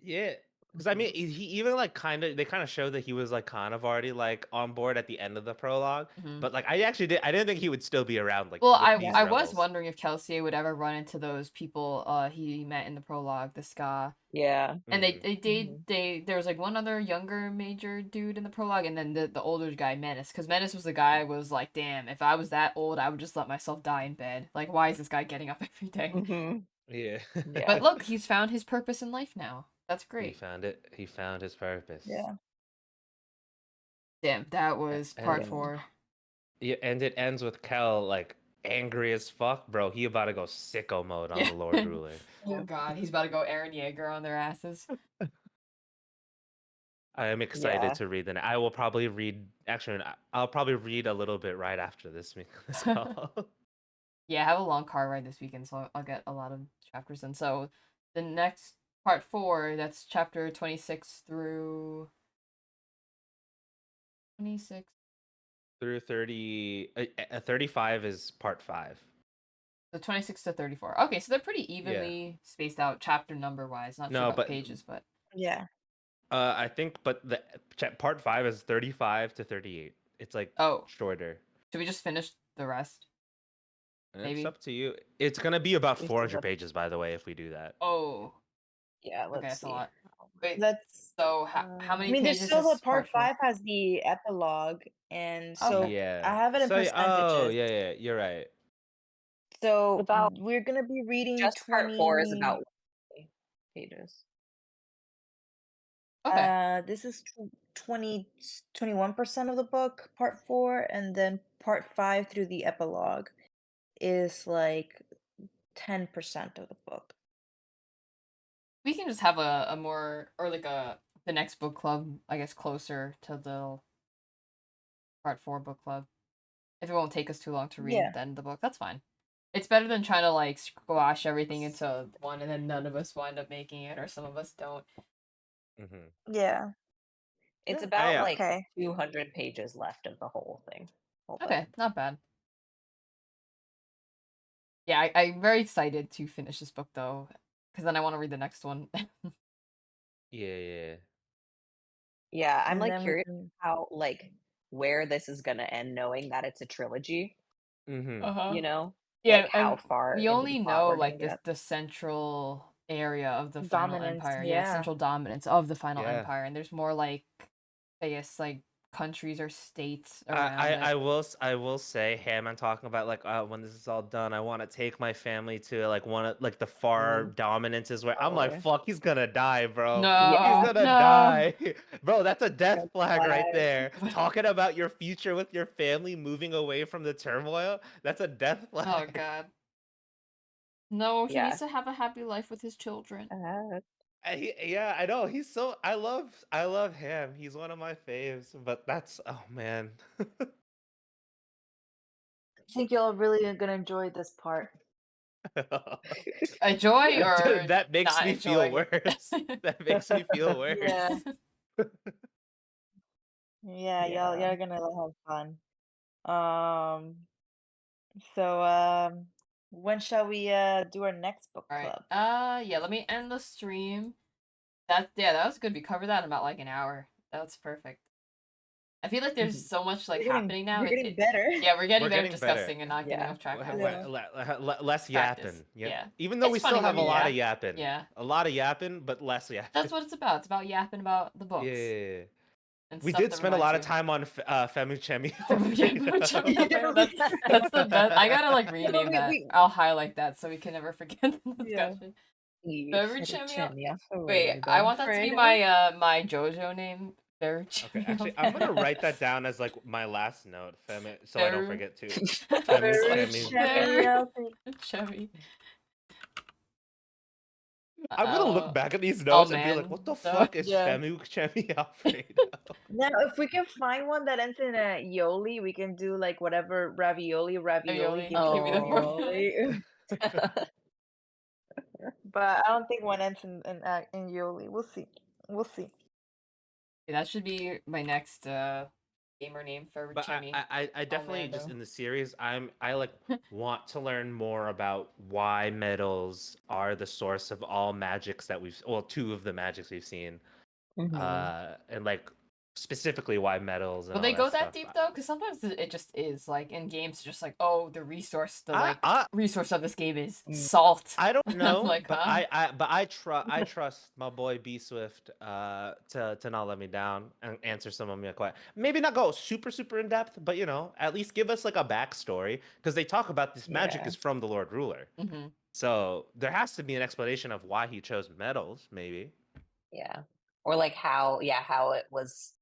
Yeah. Because I mean, he even like kind of they kind of showed that he was like kind of already like on board at the end of the prologue. Hmm. But like I didn't think he would still be around like Well, with Yeah. these I was rebels. wondering if Kelsey would ever run into those people he met in the prologue, the ska. Yeah. And Mhm. there was like one other younger major dude in the prologue, and then the older guy Menace, because Menace was the guy I was like, damn, if I was that old, I would just let myself die in bed. Like, why is this guy getting up every day? Hmm. Yeah. But Yeah. look, he's found his purpose in life now. That's He great. found it. He found his purpose. Yeah. Damn, that was And part Yeah. 4. yeah, and it ends with Kel like angry as fuck, bro. He about to go sicko mode on Yeah. the Lord Ruler. Oh Yeah. god, he's about to go Aaron Yeager on their asses. I am excited Yeah. to read the. I will probably read. Actually, I'll probably read a little bit right after this week as well. Yeah, I have a long car ride this weekend, so I'll get a lot of chapters in. So the next part 4, that's chapter 26 through 26. Through 30, 35 is part 5. So 26 to 34. Okay, so they're pretty Yeah. evenly spaced out chapter number wise. Not sure No, about the but pages, but Yeah. I think, but the part 5 is 35 to 38. It's like oh, shorter. should we just finish the rest? And it's Maybe. up to you. It's gonna be about We still 400 have, pages, by the way, if we do that. Oh, yeah, okay, let's that's a see. lot. Wait, That's. so how I many mean, there's pages still the is part part 4? 5 has the epilogue, and Okay. so I Yeah. have it in So, oh, percentages. yeah, yeah, you're right. So About we're gonna be reading just part 4 is 20. about pages. Okay. This is 21% of the book, part 4, and then part 5 through the epilogue is like 10% of the book. We can just have a more or like the next book club, I guess, closer to the part 4 book club. If it won't take us too long to read Yeah. the end of the book, that's fine. It's better than trying to like squash everything into one and then none of us wind up making it or some of us don't. Hmm. Yeah. It's Yeah. about Yeah. like Okay. 200 pages left of the whole thing. Whole book. Okay, not bad. Yeah, I'm very excited to finish this book though, because then I want to read the next one. Yeah, yeah. Yeah, I'm And like then we curious can. how like where this is gonna end, knowing that it's a trilogy. Hmm. Uh-huh. You know, like Yeah, how and far we into the only plot know we're gonna like get. the central area of the final Dominance. empire. Yeah, Yeah. central dominance of the final Yeah. empire, and there's more like I guess like countries or states I, around it. I will say, Ham, I'm talking about like when this is all done, I want to take my family to like one of like the far Mm, dominance is where I'm like, totally. fuck, he's gonna die, bro. He's Yeah. No, gonna no. die. Bro, that's a death Red flag right flag. there. Talking about your future with your family moving away from the turmoil, that's a death Oh flag. God. No, he needs Yeah. to have a happy life with his children. Yeah, I know. He's so I love him. He's one of my faves, but that's oh man. I think you're really gonna enjoy this part. Enjoy or That makes not me feel enjoy. worse. That makes me feel Yeah. worse. Yeah, Yeah. y'all gonna have fun. Um, so when shall we do our next book All right. club? Yeah, let me end the stream. That was good. We covered that in about like an hour. That's perfect. I feel like there's so much like happening now. You're getting It better. yeah, we're getting We're better getting better. discussing and not getting Yeah. off track halfway. Yeah. Less Practice. yapping. Yeah. Yeah. Even though It's we funny still have when a we lot of Yeah. yapping. yeah. A lot of yapping, but less yapping. That's what it's about. It's about yapping about the Yeah. books Yeah, yeah. and We stuff did that spend a reminds lot of you. time on Femichemi Femichemi Alfredo. Alfredo, that's the best. I gotta like Yeah, but rename that. I'll highlight that so we can never forget the yeah. discussion. Fettuccine Wait, I Alfredo. want that to be my my JoJo name Bear Okay, actually, I'm gonna write that down as like my last note, so I don't Bear- forget to. Very Femi. Chevy, I'll take- Chevy. I'm gonna look Uh, back at these oh, notes and be like, man. what the No. fuck is Yeah. Femu Chemi Alfredo? Now, if we can find one that ends in a yoli, we can do like whatever ravioli, Ravioli, give me give me the ravioli. But I don't think one ends in yoli. We'll see. We'll see. That should be my next gamer name for But Chimmy. I definitely just Orlando. in the series, I like want to learn more about why metals are the source of all magics that two of the magics we've seen. Mhm. And like specifically why metals and Will all they that go that stuff. deep though? Because sometimes it just is like in games, it's just like, oh, the resource, I resource of this game is Mm. salt. I don't I'm know, like, but huh? I trust my boy B Swift to not let me down and answer some of my questions. Maybe not go super in depth, but you know, at least give us like a backstory because they talk about this magic Yeah. is from the Lord Ruler. Mm-hmm. So there has to be an explanation of why he chose metals, maybe. Yeah. Or like how it was,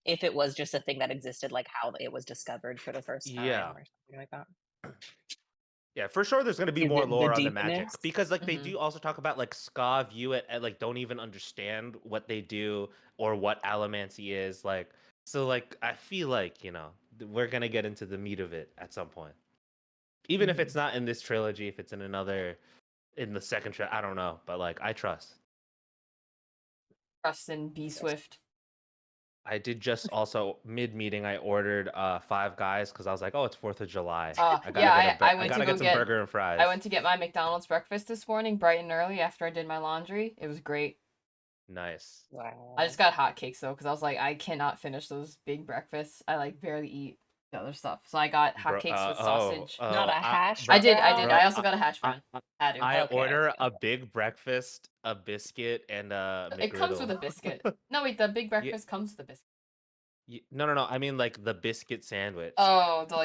if it was just a thing that existed, like how it was discovered for the first time Yeah. or something like that. Yeah, for sure there's gonna be Is more it the lore on the deepness? magic. Because like they Mhm. do also talk about like Ska view it and like don't even understand what they do or what allomancy is. Like so like I feel like, you know, we're gonna get into the meat of it at some point. Even if it's not in this trilogy, if it's in the second trilogy, I don't know. But like I trust. Trust in B Swift. I did just also mid meeting. I ordered 5 Guys because I was like, oh, it's 4th of July. I gotta Yeah, get I I went to gotta go get some get. burger and fries. I went to get my McDonald's breakfast this morning, bright and early, after I did my laundry. It was great. Nice. Wow. I just got hotcakes though, because I was like, I cannot finish those big breakfasts. I like barely eat the other stuff, so I got Bro, hotcakes with sausage. Not a hash I did. brown? I also got a hash brown. Had to. I Okay, order okay. a big breakfast, a biscuit, and a It comes with McGriddle. a biscuit. No, wait, the big Yeah, breakfast comes with a biscuit. no. I mean like the biscuit sandwich. Oh, the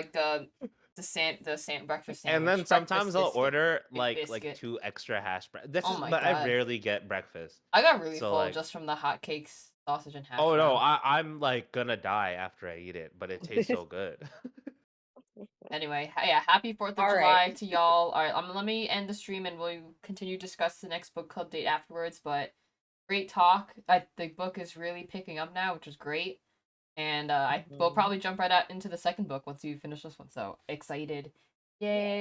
breakfast And sandwich. then sometimes Breakfast I'll biscuit. order Big like biscuit. 2 extra hash browns. This Oh is, my but I God. rarely get breakfast. I got really So full like, just from the hotcakes, sausage, and hash oh no, brown. I'm like gonna die after I eat it, but it tastes so good. Anyway, yeah, happy 4th of All July right. to y'all. All right, let me end the stream and we'll continue to discuss the next book club date afterwards. But great talk. The book is really picking up now, which is great. And I will probably jump right out into the second book once you finish this one. So excited. Yay.